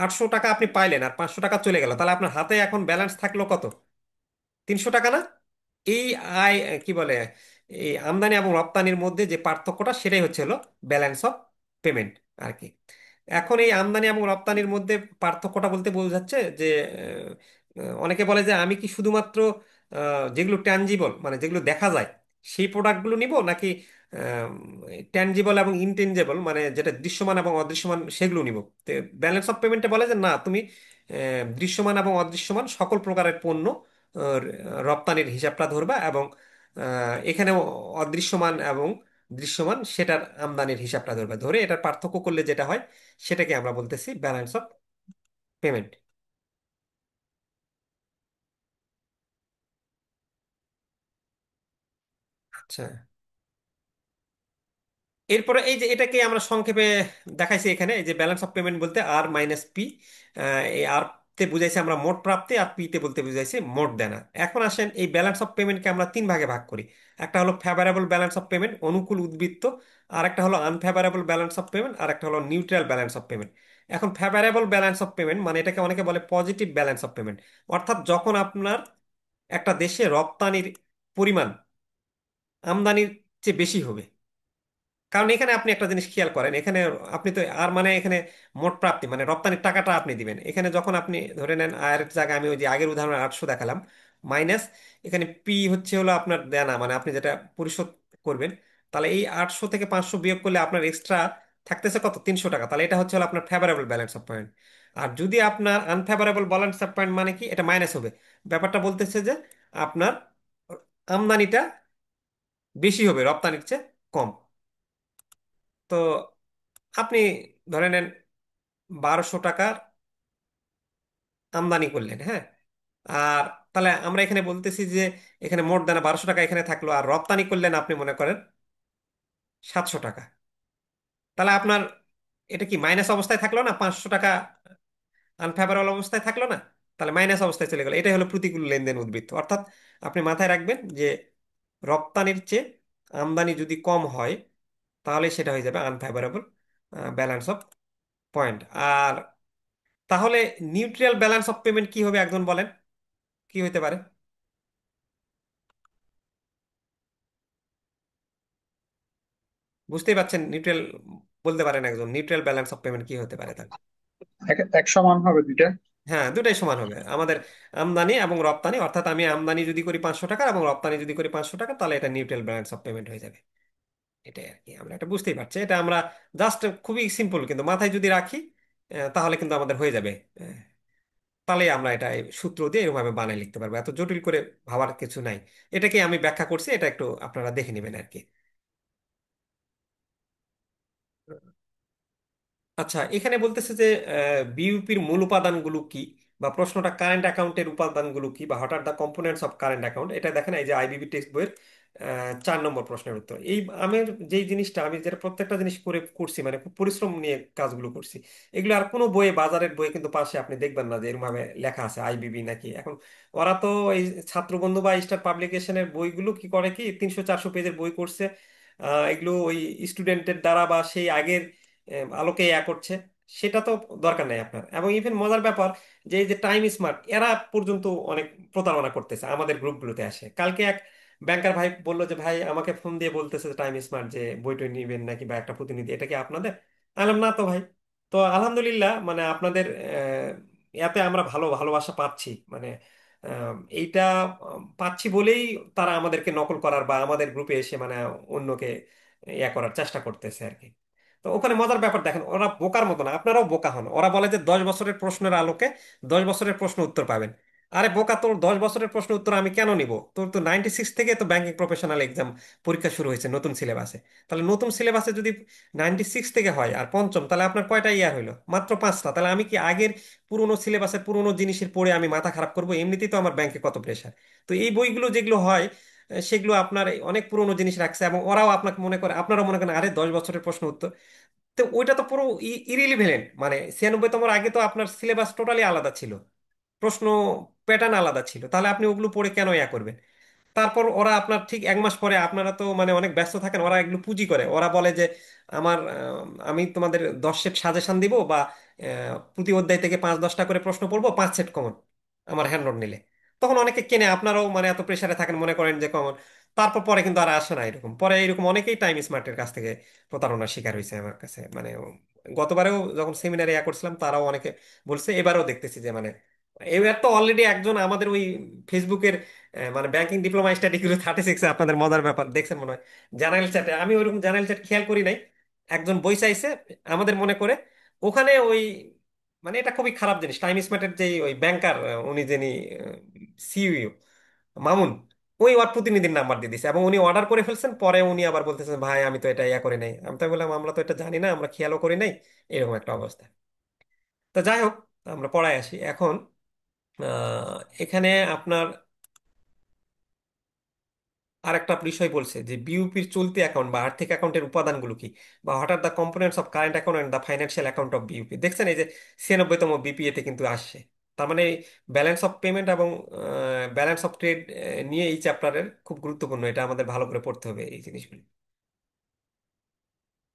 800 টাকা আপনি পাইলেন আর 500 টাকা চলে গেল, তাহলে আপনার হাতে এখন ব্যালেন্স থাকলো কত? 300 টাকা না? এই আয় কি বলে, এই আমদানি এবং রপ্তানির মধ্যে যে পার্থক্যটা, সেটাই হচ্ছে হলো ব্যালেন্স অফ পেমেন্ট আর কি। এখন এই আমদানি এবং রপ্তানির মধ্যে পার্থক্যটা বলতে বোঝাচ্ছে যে অনেকে বলে যে আমি কি শুধুমাত্র যেগুলো ট্যানজিবল মানে যেগুলো দেখা যায় সেই প্রোডাক্টগুলো নিব, নাকি ট্যানজিবল এবং ইনটেনজিবল মানে যেটা দৃশ্যমান এবং অদৃশ্যমান সেগুলো নিব। তো ব্যালেন্স অফ পেমেন্টে বলে যে না, তুমি দৃশ্যমান এবং অদৃশ্যমান সকল প্রকারের পণ্য আহ, রপ্তানির হিসাবটা ধরবা, এবং এখানে অদৃশ্যমান এবং দৃশ্যমান সেটার আমদানির হিসাবটা ধরবা, ধরে এটার পার্থক্য করলে যেটা হয়, সেটাকে আমরা বলতেছি ব্যালেন্স অফ পেমেন্ট। আচ্ছা, এরপরে এই যে এটাকে আমরা সংক্ষেপে দেখাইছি এখানে, এই যে ব্যালেন্স অফ পেমেন্ট বলতে আর মাইনাস পি। এই আর তে বুঝাইছি আমরা মোট প্রাপ্তি, আর পি তে বলতে বুঝাইছি মোট দেনা। এখন আসেন এই ব্যালেন্স অফ পেমেন্টকে আমরা তিন ভাগে ভাগ করি। একটা হলো ফেভারেবল ব্যালেন্স অফ পেমেন্ট, অনুকূল উদ্বৃত্ত। আর একটা হলো আনফেভারেবল ব্যালেন্স অফ পেমেন্ট, আর একটা হলো নিউট্রাল ব্যালেন্স অফ পেমেন্ট। এখন ফেভারেবল ব্যালেন্স অফ পেমেন্ট মানে এটাকে অনেকে বলে পজিটিভ ব্যালেন্স অফ পেমেন্ট। অর্থাৎ যখন আপনার একটা দেশে রপ্তানির পরিমাণ আমদানির চেয়ে বেশি হবে। কারণ এখানে আপনি একটা জিনিস খেয়াল করেন, এখানে আপনি তো আর মানে এখানে মোট প্রাপ্তি মানে রপ্তানির টাকাটা আপনি দিবেন। এখানে যখন আপনি ধরে নেন আয়ের জায়গায় আমি ওই যে আগের উদাহরণে 800 দেখালাম, মাইনাস এখানে পি হচ্ছে হলো আপনার দেনা মানে আপনি যেটা পরিশোধ করবেন। তাহলে এই 800 থেকে 500 বিয়োগ করলে আপনার এক্সট্রা থাকতেছে কত? 300 টাকা। তাহলে এটা হচ্ছে হলো আপনার ফেভারেবল ব্যালেন্স অফ পয়েন্ট। আর যদি আপনার আনফেভারেবল ব্যালেন্স অফ পয়েন্ট মানে কি, এটা মাইনাস হবে। ব্যাপারটা বলতেছে যে আপনার আমদানিটা বেশি হবে রপ্তানির চেয়ে কম। তো আপনি ধরে নেন 1200 টাকার আমদানি করলেন, হ্যাঁ। আর তাহলে আমরা এখানে বলতেছি যে এখানে মোট দানা 1200 টাকা এখানে থাকলো, আর রপ্তানি করলেন আপনি মনে করেন 700 টাকা। তাহলে আপনার এটা কি মাইনাস অবস্থায় থাকলো না? 500 টাকা আনফেভারেবল অবস্থায় থাকলো না? তাহলে মাইনাস অবস্থায় চলে গেল। এটাই হলো প্রতিকূল লেনদেন উদ্বৃত্ত। অর্থাৎ আপনি মাথায় রাখবেন যে রপ্তানির চেয়ে আমদানি যদি কম হয়, তাহলে সেটা হয়ে যাবে আনফেভারেবল ব্যালেন্স অফ পয়েন্ট। আর তাহলে নিউট্রাল ব্যালেন্স অফ পেমেন্ট কি হবে একজন বলেন, কি হইতে পারে? বুঝতেই পারছেন নিউট্রাল, বলতে পারেন একজন নিউট্রাল ব্যালেন্স অফ পেমেন্ট কি হতে পারে তাহলে? এক সমান হবে দুইটা। হ্যাঁ, দুটাই সমান হবে আমাদের আমদানি এবং রপ্তানি। অর্থাৎ আমি আমদানি যদি করি 500 টাকা এবং রপ্তানি যদি করি 500 টাকা, তাহলে এটা নিউট্রাল ব্যালেন্স অফ পেমেন্ট হয়ে যাবে। এটাই আর কি, আমরা এটা বুঝতেই পারছি। এটা আমরা জাস্ট খুবই সিম্পল, কিন্তু মাথায় যদি রাখি তাহলে কিন্তু আমাদের হয়ে যাবে। আহ, তাহলে আমরা এটা এই সূত্র দিয়ে এরকমভাবে বানায় লিখতে পারবো, এত জটিল করে ভাবার কিছু নাই। এটাকে আমি ব্যাখ্যা করছি, এটা একটু আপনারা দেখে নেবেন আর কি। আচ্ছা, এখানে বলতেছে যে বিইউপির মূল উপাদানগুলো কি, বা প্রশ্নটা কারেন্ট অ্যাকাউন্টের উপাদানগুলো কি, বা what are the components of current account, এটা দেখেন এই যে আইবিবি টেক্সট বইয়ের 4 নম্বর প্রশ্নের উত্তর এই আমের যেই জিনিসটা আমি যেটা প্রত্যেকটা জিনিস করে করছি মানে খুব পরিশ্রম নিয়ে কাজগুলো করছি, এগুলো আর কোনো বইয়ে বাজারের বইয়ে কিন্তু পাশে আপনি দেখবেন না যে এরকম ভাবে লেখা আছে আইবিবি নাকি। এখন ওরা তো এই ছাত্রবন্ধু বা স্টার পাবলিকেশনের বইগুলো কি করে কি 300-400 পেজের বই করছে, এগুলো ওই স্টুডেন্টের দ্বারা বা সেই আগের আলোকে করছে। সেটা তো দরকার নেই আপনার। এবং ইভেন মজার ব্যাপার যে এই যে টাইম স্মার্ট এরা পর্যন্ত অনেক প্রতারণা করতেছে আমাদের গ্রুপগুলোতে আসে। কালকে এক ব্যাংকার ভাই বললো যে ভাই আমাকে ফোন দিয়ে বলতেছে টাইম স্মার্ট যে বইটই নিবেন নাকি বা একটা প্রতিনিধি, এটা কি আপনাদের? আমি বললাম, না তো ভাই। তো আলহামদুলিল্লাহ মানে আপনাদের এতে আমরা ভালোবাসা পাচ্ছি মানে এইটা পাচ্ছি বলেই তারা আমাদেরকে নকল করার বা আমাদের গ্রুপে এসে মানে অন্যকে করার চেষ্টা করতেছে আর কি। তো ওখানে মজার ব্যাপার দেখেন, ওরা বোকার মতো না, আপনারাও বোকা হন। ওরা বলে যে 10 বছরের প্রশ্নের আলোকে 10 বছরের প্রশ্ন উত্তর পাবেন। আরে বোকা, তোর 10 বছরের প্রশ্ন উত্তর আমি কেন নিব? তোর তো 96 থেকে তো ব্যাংকিং প্রফেশনাল এক্সাম পরীক্ষা শুরু হয়েছে নতুন সিলেবাসে। তাহলে নতুন সিলেবাসে যদি 96 থেকে হয় আর পঞ্চম, তাহলে আপনার কয়টা ইয়ার হইলো? মাত্র 5টা। তাহলে আমি কি আগের পুরনো সিলেবাসের পুরনো জিনিসের পড়ে আমি মাথা খারাপ করবো? এমনিতেই তো আমার ব্যাংকে কত প্রেশার। তো এই বইগুলো যেগুলো হয় সেগুলো আপনার এই অনেক পুরনো জিনিস রাখছে এবং ওরাও আপনাকে মনে করে, আপনারাও মনে করেন আরে 10 বছরের প্রশ্ন উত্তর। তো ওইটা তো পুরো ইরিলিভেন্ট। মানে 96তম আগে তো আপনার সিলেবাস টোটালি আলাদা ছিল, প্রশ্ন প্যাটার্ন আলাদা ছিল, তাহলে আপনি ওগুলো পড়ে কেন করবেন? তারপর ওরা আপনার ঠিক 1 মাস পরে, আপনারা তো মানে অনেক ব্যস্ত থাকেন, ওরা এগুলো পুঁজি করে ওরা বলে যে আমার আমি তোমাদের 10 সেট সাজেশন দিব বা প্রতি অধ্যায় থেকে 5-10টা করে প্রশ্ন পড়বো, 5 সেট কমন আমার হ্যান্ড নোট নিলে। তখন অনেকে কেনে, আপনারাও মানে এত প্রেসারে থাকেন মনে করেন যে কমন। তারপর পরে কিন্তু আর আসে না এরকম। পরে এরকম অনেকেই টাইম স্মার্টের কাছ থেকে প্রতারণার শিকার হয়েছে আমার কাছে মানে। গতবারেও যখন সেমিনারে করছিলাম তারাও অনেকে বলছে, এবারও দেখতেছি যে মানে এবার তো অলরেডি একজন আমাদের ওই ফেসবুকের মানে ব্যাংকিং ডিপ্লোমা স্টাডি গুলো 36 আপনাদের মজার ব্যাপার দেখছেন মনে হয় জেনারেল চ্যাটে। আমি ওইরকম জেনারেল চ্যাট খেয়াল করি নাই, একজন বই চাইছে আমাদের মনে করে ওখানে ওই মানে এটা খুবই খারাপ জিনিস। টাইম স্মার্টের যে ওই ব্যাংকার উনি যিনি সিইও মামুন, ওই ওয়ার্ড প্রতিনিধির নাম্বার দিয়ে দিছে এবং উনি অর্ডার করে ফেলছেন। পরে উনি আবার বলতেছেন ভাই আমি তো এটা করে নাই। আমি তো বললাম আমরা তো এটা জানি না, আমরা খেয়ালও করি নাই। এরকম একটা অবস্থা। তো যাই হোক, আমরা পড়ায় আসি এখন। এখানে আপনার আরেকটা বিষয় বলছে যে বিইউপির চলতি অ্যাকাউন্ট বা আর্থিক অ্যাকাউন্টের উপাদানগুলো কি, বা what are the components of current account and the financial account of BOP. দেখছেন এই যে 96তম বিপিএ তে কিন্তু আসছে। তার মানে ব্যালেন্স অফ পেমেন্ট এবং ব্যালেন্স অফ ট্রেড নিয়ে এই চ্যাপ্টারের খুব গুরুত্বপূর্ণ, এটা আমাদের ভালো করে পড়তে হবে এই জিনিসগুলো।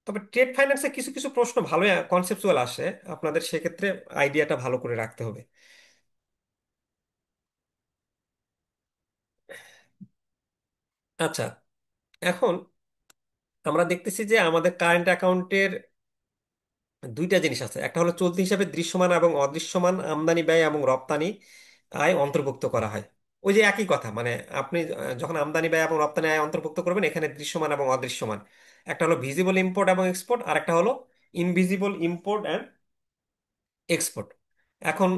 তবে ট্রেড ফাইন্যান্সে কিছু কিছু প্রশ্ন ভালো কনসেপচুয়াল আসে, আপনাদের সেক্ষেত্রে আইডিয়াটা ভালো করে রাখতে হবে। আচ্ছা, এখন আমরা দেখতেছি যে আমাদের কারেন্ট অ্যাকাউন্টের দুইটা জিনিস আছে। একটা হলো চলতি হিসাবে দৃশ্যমান এবং অদৃশ্যমান আমদানি ব্যয় এবং রপ্তানি আয় অন্তর্ভুক্ত করা হয়। ওই যে একই কথা মানে আপনি যখন আমদানি ব্যয় এবং রপ্তানি আয় অন্তর্ভুক্ত করবেন এখানে দৃশ্যমান এবং অদৃশ্যমান, একটা হলো ভিজিবল ইম্পোর্ট এবং এক্সপোর্ট আর একটা হলো ইনভিজিবল ইম্পোর্ট অ্যান্ড এক্সপোর্ট। এখন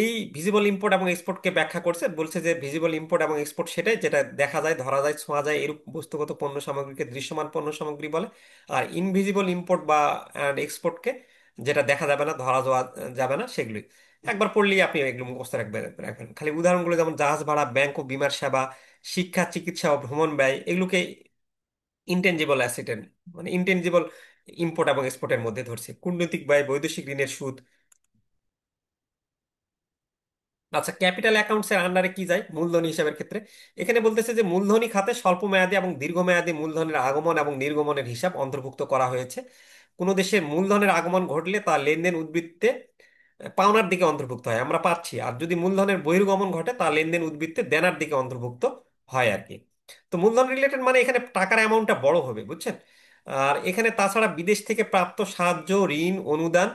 এই ভিজিবল ইম্পোর্ট এবং এক্সপোর্টকে ব্যাখ্যা করছে, বলছে যে ভিজিবল ইম্পোর্ট এবং এক্সপোর্ট সেটাই যেটা দেখা যায়, ধরা যায়, ছোঁয়া যায় এরূপ বস্তুগত পণ্য সামগ্রীকে দৃশ্যমান পণ্য সামগ্রী বলে। আর ইনভিজিবল ইম্পোর্ট বা এক্সপোর্টকে যেটা দেখা যাবে না, ধরা যাওয়া যাবে না, সেগুলি একবার পড়লেই আপনি এগুলো মুখস্থ রাখবেন। খালি উদাহরণগুলো যেমন জাহাজ ভাড়া, ব্যাংক ও বিমার সেবা, শিক্ষা, চিকিৎসা ও ভ্রমণ ব্যয়, এগুলোকে ইনটেনজিবল অ্যাসেটের মানে ইনটেনজিবল ইম্পোর্ট এবং এক্সপোর্টের মধ্যে ধরছে। কূটনৈতিক ব্যয়, বৈদেশিক ঋণের সুদ। আচ্ছা, ক্যাপিটাল অ্যাকাউন্টস এর আন্ডারে কি যায় মূলধনী হিসাবের ক্ষেত্রে? এখানে বলতেছে যে মূলধনী খাতে স্বল্প মেয়াদী এবং দীর্ঘমেয়াদী মূলধনের আগমন এবং নির্গমনের হিসাব অন্তর্ভুক্ত করা হয়েছে। কোনো দেশের মূলধনের আগমন ঘটলে তা লেনদেন উদ্বৃত্তে পাওনার দিকে অন্তর্ভুক্ত হয়, আমরা পাচ্ছি। আর যদি মূলধনের বহির্গমন ঘটে তা লেনদেন উদ্বৃত্তে দেনার দিকে অন্তর্ভুক্ত হয় আর কি। তো মূলধন রিলেটেড মানে এখানে টাকার অ্যামাউন্টটা বড় হবে, বুঝছেন? আর এখানে তাছাড়া বিদেশ থেকে প্রাপ্ত সাহায্য, ঋণ, অনুদান,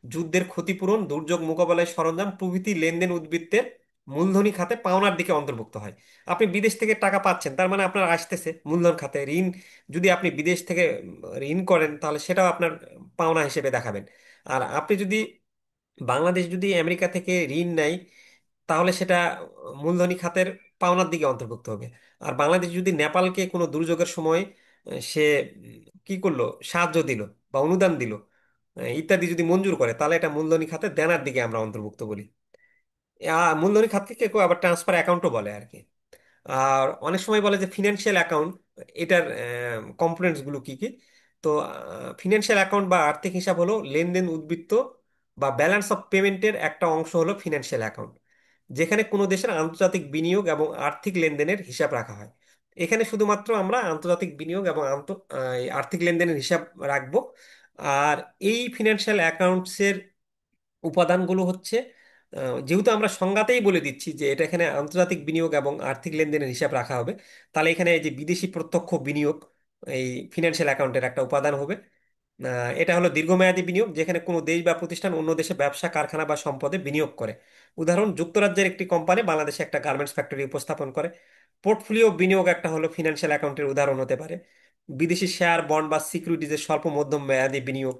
যুদ্ধের ক্ষতিপূরণ, দুর্যোগ মোকাবেলায় সরঞ্জাম প্রভৃতি লেনদেন উদ্বৃত্তের মূলধনী খাতে পাওনার দিকে অন্তর্ভুক্ত হয়। আপনি বিদেশ থেকে টাকা পাচ্ছেন, তার মানে আপনার আসতেছে মূলধন খাতে। ঋণ যদি আপনি বিদেশ থেকে ঋণ করেন তাহলে সেটাও আপনার পাওনা হিসেবে দেখাবেন। আর আপনি যদি বাংলাদেশ যদি আমেরিকা থেকে ঋণ নেয় তাহলে সেটা মূলধনী খাতের পাওনার দিকে অন্তর্ভুক্ত হবে। আর বাংলাদেশ যদি নেপালকে কোনো দুর্যোগের সময় সে কি করলো, সাহায্য দিল বা অনুদান দিল ইত্যাদি যদি মঞ্জুর করে তাহলে এটা মূলধনী খাতে দেনার দিকে আমরা অন্তর্ভুক্ত বলি। মূলধনী খাতকে কেউ কেউ আবার ট্রান্সফার অ্যাকাউন্টও বলে আর কি। আর অনেক সময় বলে যে ফিনান্সিয়াল অ্যাকাউন্ট, এটার কম্পোনেন্টস গুলো কি কি। তো ফিনান্সিয়াল অ্যাকাউন্ট বা আর্থিক হিসাব হলো লেনদেন উদ্বৃত্ত বা ব্যালেন্স অফ পেমেন্টের একটা অংশ হলো ফিনান্সিয়াল অ্যাকাউন্ট, যেখানে কোনো দেশের আন্তর্জাতিক বিনিয়োগ এবং আর্থিক লেনদেনের হিসাব রাখা হয়। এখানে শুধুমাত্র আমরা আন্তর্জাতিক বিনিয়োগ এবং এই আর্থিক লেনদেনের হিসাব রাখবো। আর এই ফিনান্সিয়াল অ্যাকাউন্টসের উপাদানগুলো হচ্ছে, যেহেতু আমরা সংজ্ঞাতেই বলে দিচ্ছি যে এটা এখানে আন্তর্জাতিক বিনিয়োগ এবং আর্থিক লেনদেনের হিসাব রাখা হবে, তাহলে এখানে এই যে বিদেশি প্রত্যক্ষ বিনিয়োগ এই ফিনান্সিয়াল অ্যাকাউন্টের একটা উপাদান হবে। এটা হলো দীর্ঘমেয়াদী বিনিয়োগ, যেখানে কোনো দেশ বা প্রতিষ্ঠান অন্য দেশে ব্যবসা, কারখানা বা সম্পদে বিনিয়োগ করে। উদাহরণ, যুক্তরাজ্যের একটি কোম্পানি বাংলাদেশে একটা গার্মেন্টস ফ্যাক্টরি উপস্থাপন করে। পোর্টফোলিও বিনিয়োগ একটা হলো ফিনান্সিয়াল অ্যাকাউন্টের উদাহরণ হতে পারে। বিদেশি শেয়ার, বন্ড বা সিকিউরিটিজের স্বল্প মধ্যম মেয়াদী বিনিয়োগ।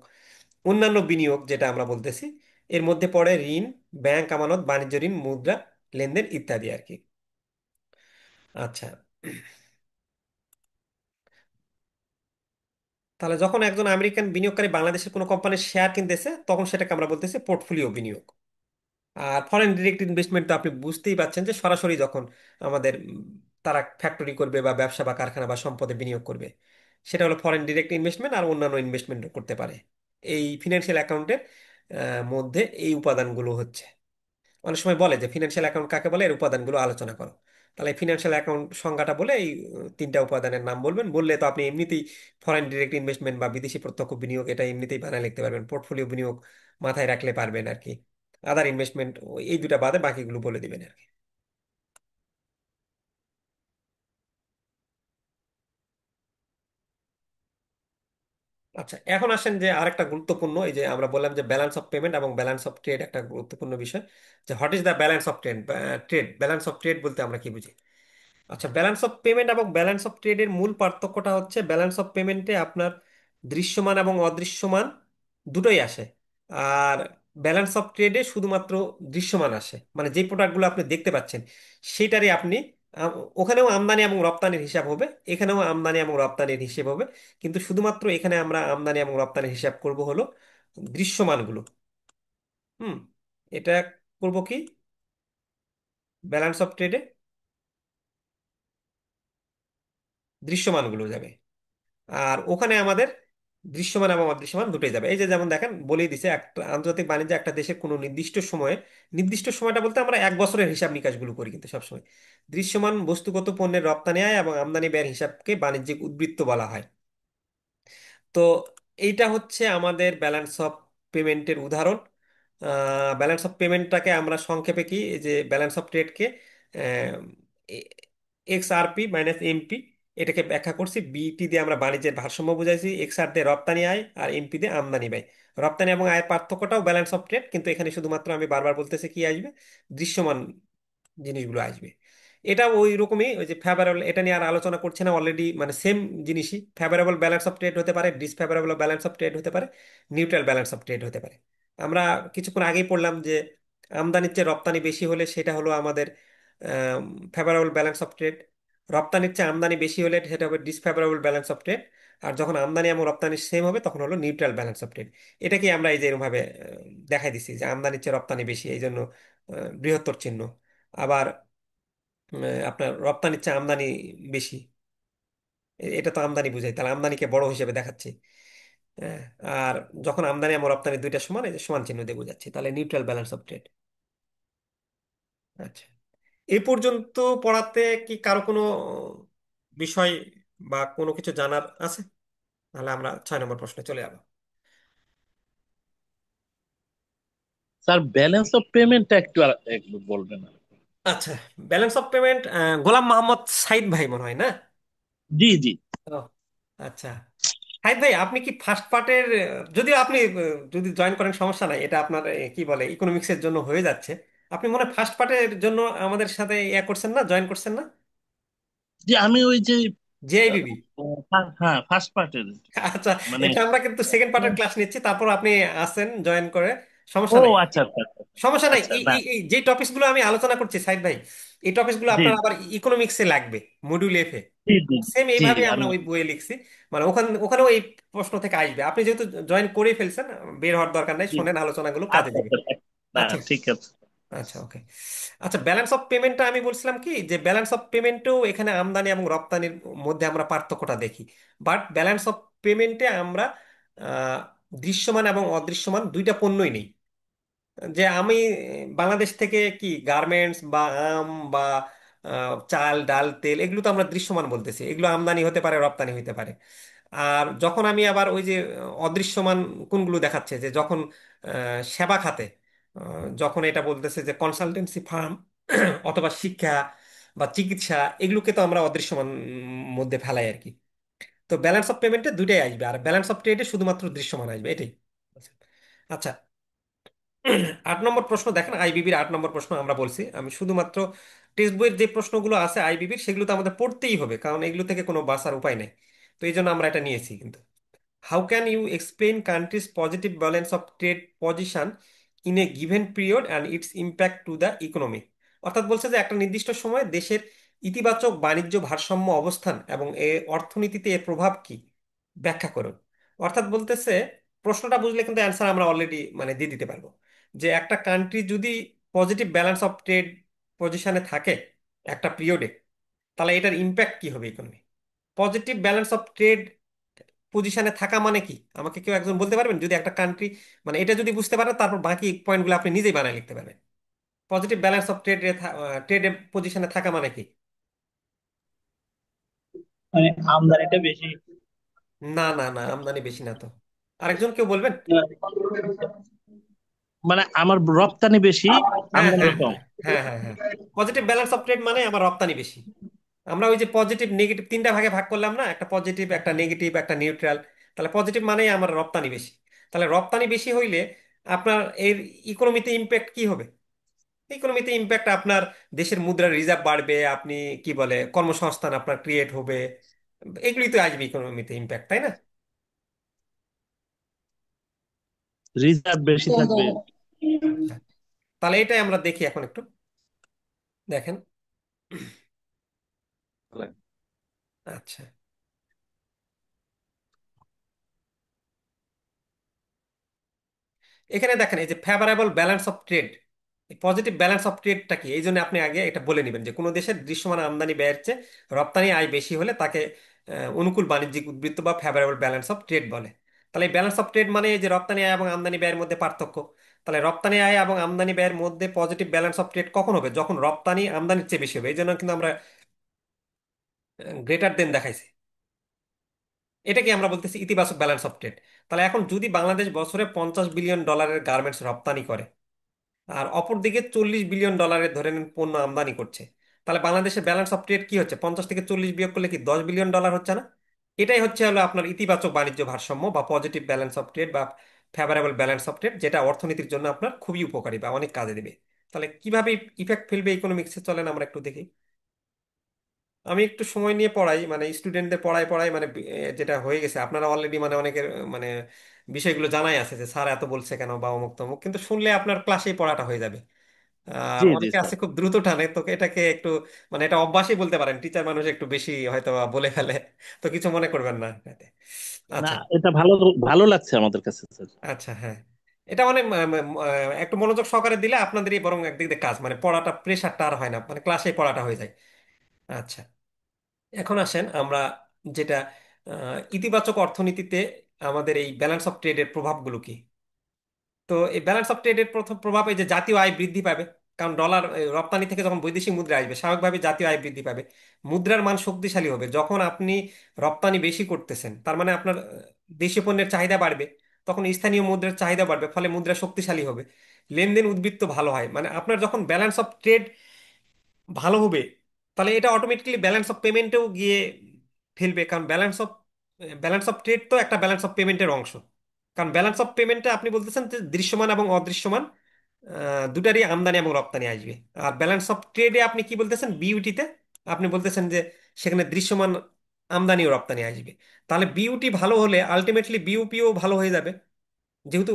অন্যান্য বিনিয়োগ যেটা আমরা বলতেছি, এর মধ্যে পড়ে ঋণ, ব্যাংক আমানত, বাণিজ্য ঋণ, মুদ্রা লেনদেন ইত্যাদি আর কি। আচ্ছা, তাহলে যখন একজন আমেরিকান বিনিয়োগকারী বাংলাদেশের কোনো কোম্পানির শেয়ার কিনতেছে, তখন সেটাকে আমরা বলতেছি পোর্টফোলিও বিনিয়োগ। আর ফরেন ডিরেক্ট ইনভেস্টমেন্ট তো আপনি বুঝতেই পাচ্ছেন যে সরাসরি যখন আমাদের তারা ফ্যাক্টরি করবে বা ব্যবসা বা কারখানা বা সম্পদে বিনিয়োগ করবে, সেটা হলো ফরেন ডিরেক্ট ইনভেস্টমেন্ট। আর অন্যান্য ইনভেস্টমেন্ট করতে পারে। এই ফিনান্সিয়াল অ্যাকাউন্টের মধ্যে এই উপাদানগুলো হচ্ছে। অনেক সময় বলে যে ফিনান্সিয়াল অ্যাকাউন্ট কাকে বলে, এর উপাদানগুলো আলোচনা করো। তাহলে ফিনান্সিয়াল অ্যাকাউন্ট সংজ্ঞাটা বলে এই তিনটা উপাদানের নাম বলবেন, বললে তো আপনি এমনিতেই ফরেন ডিরেক্ট ইনভেস্টমেন্ট বা বিদেশি প্রত্যক্ষ বিনিয়োগ এটা এমনিতেই বানায় লিখতে পারবেন। পোর্টফোলিও বিনিয়োগ মাথায় রাখলে পারবেন আর কি। আদার ইনভেস্টমেন্ট এই দুটা বাদে বাকিগুলো বলে দিবেন আর কি। আচ্ছা, এখন আসেন যে আরেকটা গুরুত্বপূর্ণ, এই যে আমরা বললাম যে ব্যালেন্স অফ পেমেন্ট এবং ব্যালেন্স অফ ট্রেড একটা গুরুত্বপূর্ণ বিষয়, যে what is the balance of trade. Trade, balance of trade বলতে আমরা কি বুঝি? আচ্ছা, ব্যালেন্স অফ পেমেন্ট এবং ব্যালেন্স অফ ট্রেডের মূল পার্থক্যটা হচ্ছে, ব্যালেন্স অফ পেমেন্টে আপনার দৃশ্যমান এবং অদৃশ্যমান দুটোই আসে। আর ব্যালেন্স অফ ট্রেডে শুধুমাত্র দৃশ্যমান আসে, মানে যে প্রোডাক্টগুলো আপনি দেখতে পাচ্ছেন সেটারই আপনি ওখানেও আমদানি এবং রপ্তানির হিসাব হবে, এখানেও আমদানি এবং রপ্তানির হিসেব হবে। কিন্তু শুধুমাত্র এখানে আমরা আমদানি এবং রপ্তানির হিসাব করব হলো দৃশ্যমানগুলো। হুম, এটা করব কি ব্যালেন্স অফ ট্রেডে দৃশ্যমানগুলো যাবে। আর ওখানে আমাদের দৃশ্যমান এবং অদৃশ্যমান দুটোই যাবে। এই যে যেমন দেখেন বলেই দিছে, একটা আন্তর্জাতিক বাণিজ্য একটা দেশের কোনো নির্দিষ্ট সময়ে, নির্দিষ্ট সময়টা বলতে আমরা এক বছরের হিসাব নিকাশগুলো করি কিন্তু সবসময়, দৃশ্যমান বস্তুগত পণ্যের রপ্তানি আয় এবং আমদানি ব্যয়ের হিসাবকে বাণিজ্যিক উদ্বৃত্ত বলা হয়। তো এইটা হচ্ছে আমাদের ব্যালেন্স অফ পেমেন্টের উদাহরণ। ব্যালেন্স অফ পেমেন্টটাকে আমরা সংক্ষেপে কি, এই যে ব্যালেন্স অফ ট্রেডকে XRP মাইনাস এমপি, এটাকে ব্যাখ্যা করছি। বিটি দিয়ে আমরা বাণিজ্যের ভারসাম্য বুঝাইছি, XR দিয়ে রপ্তানি আয়, আর এমপি দিয়ে আমদানি ব্যয়। রপ্তানি এবং আয়ের পার্থক্যটাও ব্যালেন্স অফ ট্রেড, কিন্তু এখানে শুধুমাত্র আমি বারবার বলতেছি কি আসবে, দৃশ্যমান জিনিসগুলো আসবে। এটা ওই রকমই, ওই যে ফেভারেবল, এটা নিয়ে আর আলোচনা করছে না অলরেডি, মানে সেম জিনিসই। ফেভারেবল ব্যালেন্স অফ ট্রেড হতে পারে, ডিসফেভারেবল ব্যালেন্স অফ ট্রেড হতে পারে, নিউট্রাল ব্যালেন্স অফ ট্রেড হতে পারে। আমরা কিছুক্ষণ আগেই পড়লাম যে আমদানির চেয়ে রপ্তানি বেশি হলে সেটা হলো আমাদের ফেভারেবল ব্যালেন্স অফ ট্রেড। রপ্তানির চেয়ে আমদানি বেশি হলে সেটা হবে ডিসফেভারেবল ব্যালেন্স অফ ট্রেড। আর যখন আমদানি এবং রপ্তানি সেম হবে তখন হলো নিউট্রাল ব্যালেন্স অফ ট্রেড। এটাকে আমরা এই যে এরকম ভাবে দেখাই দিছি যে আমদানির চেয়ে রপ্তানি বেশি, এই জন্য বৃহত্তর চিহ্ন। আবার আপনার রপ্তানির চেয়ে আমদানি বেশি, এটা তো আমদানি বুঝাই, তাহলে আমদানিকে বড় হিসেবে দেখাচ্ছি। হ্যাঁ, আর যখন আমদানি এবং রপ্তানি দুইটা সমান, এই যে সমান চিহ্ন দিয়ে বোঝাচ্ছি, তাহলে নিউট্রাল ব্যালেন্স অফ ট্রেড। আচ্ছা, এই পর্যন্ত পড়াতে কি কারো কোনো বিষয় বা কোনো কিছু জানার আছে? তাহলে আমরা 6 নম্বর প্রশ্নে চলে যাব। স্যার ব্যালেন্স অফ পেমেন্টটা একটু বলবেন? আচ্ছা, ব্যালেন্স অফ পেমেন্ট গোলাম মোহাম্মদ সাইদ ভাই মনে হয় না? জি জি। ও, আচ্ছা। হাই ভাই, আপনি কি ফার্স্ট পার্টের, যদিও আপনি যদি জয়েন করেন সমস্যা নাই, এটা আপনার কি বলে ইকোনমিক্সের জন্য হয়ে যাচ্ছে। আপনি মনে হয় ফার্স্ট পার্টের জন্য আমাদের সাথে ইয়া করছেন না, জয়েন করছেন না? জি আমি ওই যে জেআইবিবি। হ্যাঁ ফার্স্ট পার্টের আচ্ছা, মানে। এটা আমরা কিন্তু সেকেন্ড পার্টের ক্লাস নিচ্ছি, তারপর আপনি আসেন জয়েন করে, ও সমস্যা নাই। আচ্ছা আচ্ছা আচ্ছা। সমস্যা নাই, আচ্ছা না। এই যে টপিকস গুলো আমি আলোচনা করছি সাইদ ভাই, এই টপিকস গুলো জি আপনার আবার ইকোনমিক্সে লাগবে, মডিউল এফ এ। জি জি সেম জি এইভাবে আমরা আমি। ওই বইয়ে লিখছি, মানে ওখানেও এই প্রশ্ন থেকে আসবে। আপনি যেহেতু জয়েন করে ফেলছেন, বের হওয়ার দরকার নাই, জি, শোনেন আলোচনাগুলো কাজে আচ্ছা দিবে। আচ্ছা। না আচ্ছা, ঠিক আছে। আচ্ছা, ওকে। আচ্ছা, ব্যালেন্স অফ পেমেন্টটা আমি বলছিলাম কি, যে ব্যালেন্স অফ পেমেন্টেও এখানে আমদানি এবং রপ্তানির মধ্যে আমরা পার্থক্যটা দেখি। বাট ব্যালেন্স অফ পেমেন্টে আমরা আহ, দৃশ্যমান এবং অদৃশ্যমান দুইটা পণ্যই নেই। যে আমি বাংলাদেশ থেকে কি গার্মেন্টস বা আম বা চাল ডাল তেল, এগুলো তো আমরা দৃশ্যমান বলতেছি, এগুলো আমদানি হতে পারে রপ্তানি হতে পারে। আর যখন আমি আবার ওই যে অদৃশ্যমান কোনগুলো দেখাচ্ছে, যে যখন সেবা খাতে যখন এটা বলতেছে যে কনসালটেন্সি ফার্ম অথবা শিক্ষা বা চিকিৎসা, এগুলোকে তো আমরা অদৃশ্যমান মধ্যে ফেলাই আর কি। তো ব্যালেন্স অফ পেমেন্টে দুইটাই আসবে, আর ব্যালেন্স অফ ট্রেডে শুধুমাত্র দৃশ্যমান আসবে, এটাই। আচ্ছা, 8 নম্বর প্রশ্ন দেখেন, আইবিবির 8 নম্বর প্রশ্ন আমরা বলছি, আমি শুধুমাত্র টেক্সট বইয়ের যে প্রশ্নগুলো আছে আইবিবির, সেগুলো তো আমাদের পড়তেই হবে, কারণ এগুলো থেকে কোনো বাঁচার উপায় নেই। তো এই জন্য আমরা এটা নিয়েছি কিন্তু। How can you explain countries positive balance of trade position in a given period and its impact to the economy? অর্থাৎ বলছে যে একটা নির্দিষ্ট সময়ে দেশের ইতিবাচক বাণিজ্য ভারসাম্য অবস্থান এবং অর্থনীতিতে এর প্রভাব কি, ব্যাখ্যা করুন। অর্থাৎ বলতেছে, প্রশ্নটা বুঝলে কিন্তু অ্যান্সার আমরা অলরেডি মানে দিয়ে দিতে পারবো, যে একটা কান্ট্রি যদি পজিটিভ ব্যালেন্স অফ ট্রেড পজিশনে থাকে একটা পিরিয়ডে, তাহলে এটার ইম্প্যাক্ট কি হবে economy. Positive balance of trade পজিশনে থাকা মানে কি, আমাকে কেউ একজন বলতে পারবেন? যদি একটা কান্ট্রি, মানে এটা যদি বুঝতে পারেন, তারপর বাকি পয়েন্টগুলো আপনি নিজেই বানায় লিখতে পারবেন। Positive balance of trade, trade পজিশনে থাকা মানে কি? মানে আমদানিটা বেশি। না না না, আমদানি বেশি না তো। আরেকজন কেউ বলবেন? মানে আমার রপ্তানি বেশি, হ্যাঁ আমদানি হ্যাঁ কম। হ্যাঁ হ্যাঁ হ্যাঁ হ্যাঁ। পজিটিভ ব্যালেন্স অফ ট্রেড মানে আমার রপ্তানি বেশি। আমরা ওই যে পজিটিভ নেগেটিভ তিনটা ভাগে ভাগ করলাম না, একটা পজিটিভ, একটা নেগেটিভ, একটা নিউট্রাল। তাহলে পজিটিভ মানেই আমার রপ্তানি বেশি। তাহলে রপ্তানি বেশি হইলে আপনার এর ইকোনমিতে ইম্প্যাক্ট কি হবে? ইকোনমিতে ইম্প্যাক্ট আপনার দেশের মুদ্রার রিজার্ভ বাড়বে, আপনি কি বলে কর্মসংস্থান আপনার ক্রিয়েট হবে, এগুলি তো আসবে ইকোনমিতে ইম্প্যাক্ট, তাই না? রিজার্ভ বেশি থাকবে। আচ্ছা, তাহলে এটাই আমরা দেখি এখন একটু, দেখেন। আচ্ছা, এখানে দেখেন এই যে favourable balance of trade, positive balance of ট্রেডটা কি, এই জন্য আপনি আগে এটা বলে নেবেন যে কোনো দেশের দৃশ্যমান আমদানি ব্যয়ের চেয়ে রপ্তানি আয় বেশি হলে তাকে অনুকূল বাণিজ্যিক উদ্বৃত্ত বা ফেভারেবল ব্যালেন্স অফ ট্রেড বলে। তাহলে এই ব্যালেন্স অফ ট্রেড মানে এই যে রপ্তানি আয় এবং আমদানি ব্যয়ের মধ্যে পার্থক্য। তাহলে রপ্তানি আয় এবং আমদানি ব্যয়ের মধ্যে পজিটিভ ব্যালেন্স অফ ট্রেড কখন হবে? যখন রপ্তানি আমদানির চেয়ে বেশি হবে, এই জন্য কিন্তু আমরা গ্রেটার দেন দেখাইছি। এটাকে আমরা বলতেছি ইতিবাচক ব্যালেন্স অফ ট্রেড। তাহলে এখন যদি বাংলাদেশ বছরে $50 বিলিয়ন গার্মেন্টস রপ্তানি করে, আর অপরদিকে $40 বিলিয়ন ধরে নিন পণ্য আমদানি করছে, তাহলে বাংলাদেশের ব্যালেন্স অফ ট্রেড কি হচ্ছে? 50 থেকে 40 বিয়োগ করলে কি $10 বিলিয়ন হচ্ছে না? এটাই হচ্ছে হলো আপনার ইতিবাচক বাণিজ্য ভারসাম্য বা পজিটিভ ব্যালেন্স অফ ট্রেড বা ফেভারেবল ব্যালেন্স অফ ট্রেড, যেটা অর্থনীতির জন্য আপনার খুবই উপকারী বা অনেক কাজে দেবে। তাহলে কিভাবে ইফেক্ট ফেলবে ইকোনমিক্সে, চলেন আমরা একটু দেখি। আমি একটু সময় নিয়ে পড়াই, মানে স্টুডেন্টদের পড়াই পড়াই, মানে যেটা হয়ে গেছে আপনারা অলরেডি মানে অনেকের মানে বিষয়গুলো জানাই আছে, যে স্যার এত বলছে কেন বা অমুক তমুক, কিন্তু শুনলে আপনার ক্লাসেই পড়াটা হয়ে যাবে। আর জি জি অনেকে স্যার। আছে খুব দ্রুত টানে, তো এটাকে একটু মানে এটা অভ্যাসই বলতে পারেন, টিচার মানুষ একটু বেশি হয়তো বা বলে ফেলে, তো কিছু মনে করবেন না এটাতে। না, আচ্ছা। এটা ভালো ভালো লাগছে আমাদের কাছে স্যার। আচ্ছা, হ্যাঁ। এটা মানে একটু মনোযোগ সহকারে দিলে আপনাদেরই বরং একদিক দিয়ে কাজ, মানে পড়াটা প্রেশারটা আর হয় না, মানে ক্লাসে পড়াটা হয়ে যায়। আচ্ছা, এখন আসেন আমরা যেটা ইতিবাচক অর্থনীতিতে আমাদের এই ব্যালেন্স অফ ট্রেডের প্রভাবগুলো কি। তো এই ব্যালেন্স অফ ট্রেডের প্রথম প্রভাব এই যে জাতীয় আয় বৃদ্ধি পাবে, কারণ ডলার রপ্তানি থেকে যখন বৈদেশিক মুদ্রা আসবে, স্বাভাবিকভাবে জাতীয় আয় বৃদ্ধি পাবে। মুদ্রার মান শক্তিশালী হবে, যখন আপনি রপ্তানি বেশি করতেছেন তার মানে আপনার দেশীয় পণ্যের চাহিদা বাড়বে, তখন স্থানীয় মুদ্রার চাহিদা বাড়বে, ফলে মুদ্রা শক্তিশালী হবে। লেনদেন উদ্বৃত্ত ভালো হয়, মানে আপনার যখন ব্যালেন্স অফ ট্রেড ভালো হবে, তাহলে এটা অটোমেটিক্যালি ব্যালেন্স অফ পেমেন্টেও গিয়ে ফেলবে, কারণ ব্যালেন্স অফ ট্রেড তো একটা ব্যালেন্স অফ পেমেন্টের অংশ। কারণ ব্যালেন্স অফ পেমেন্টে আপনি বলতেছেন যে দৃশ্যমান এবং অদৃশ্যমান দুটারই আমদানি এবং রপ্তানি আসবে। আর ব্যালেন্স অফ ট্রেডে আপনি কি বলতেছেন, বিইউটিতে আপনি বলতেছেন যে সেখানে দৃশ্যমান আমদানি ও রপ্তানি আসবে। তাহলে বিইউটি ভালো হলে আলটিমেটলি বিইউপিও ভালো হয়ে যাবে, যেহেতু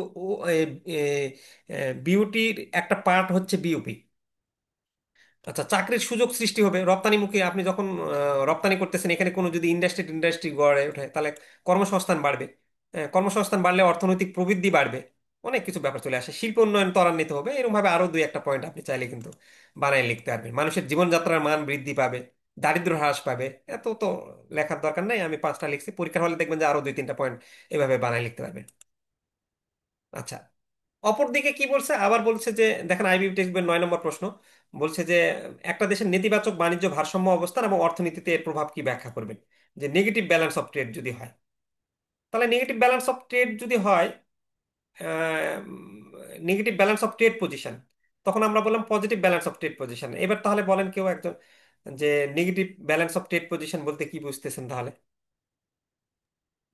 বিইউটির একটা পার্ট হচ্ছে বিইউপি। আচ্ছা, চাকরির সুযোগ সৃষ্টি হবে রপ্তানিমুখী, আপনি যখন রপ্তানি করতেছেন, এখানে কোনো যদি ইন্ডাস্ট্রি গড়ে ওঠে, তাহলে কর্মসংস্থান বাড়বে। কর্মসংস্থান বাড়লে অর্থনৈতিক প্রবৃদ্ধি বাড়বে। অনেক কিছু ব্যাপার চলে আসে, শিল্প উন্নয়ন ত্বরান্বিত হবে, এরকম ভাবে আরো দুই একটা পয়েন্ট আপনি চাইলে কিন্তু বানায় লিখতে পারবেন। মানুষের জীবনযাত্রার মান বৃদ্ধি পাবে, দারিদ্র্য হ্রাস পাবে। এত তো লেখার দরকার নাই, আমি 5টা লিখছি, পরীক্ষার হলে দেখবেন যে আরো 2-3টা পয়েন্ট এভাবে বানায় লিখতে পারবেন। আচ্ছা, অপরদিকে কি বলছে, আবার বলছে যে দেখেন আইবি টেক্সটের 9 নম্বর প্রশ্ন বলছে যে একটা দেশের নেতিবাচক বাণিজ্য ভারসাম্য অবস্থান এবং অর্থনীতিতে এর প্রভাব কি ব্যাখ্যা করবেন। যে নেগেটিভ ব্যালেন্স অফ ট্রেড যদি হয়, তাহলে নেগেটিভ ব্যালেন্স অফ ট্রেড যদি হয়, negative balance of trade position, তখন আমরা বললাম positive balance of trade position. এবার তাহলে বলেন কেউ একজন যে negative balance of trade position বলতে কি বুঝতেছেন তাহলে?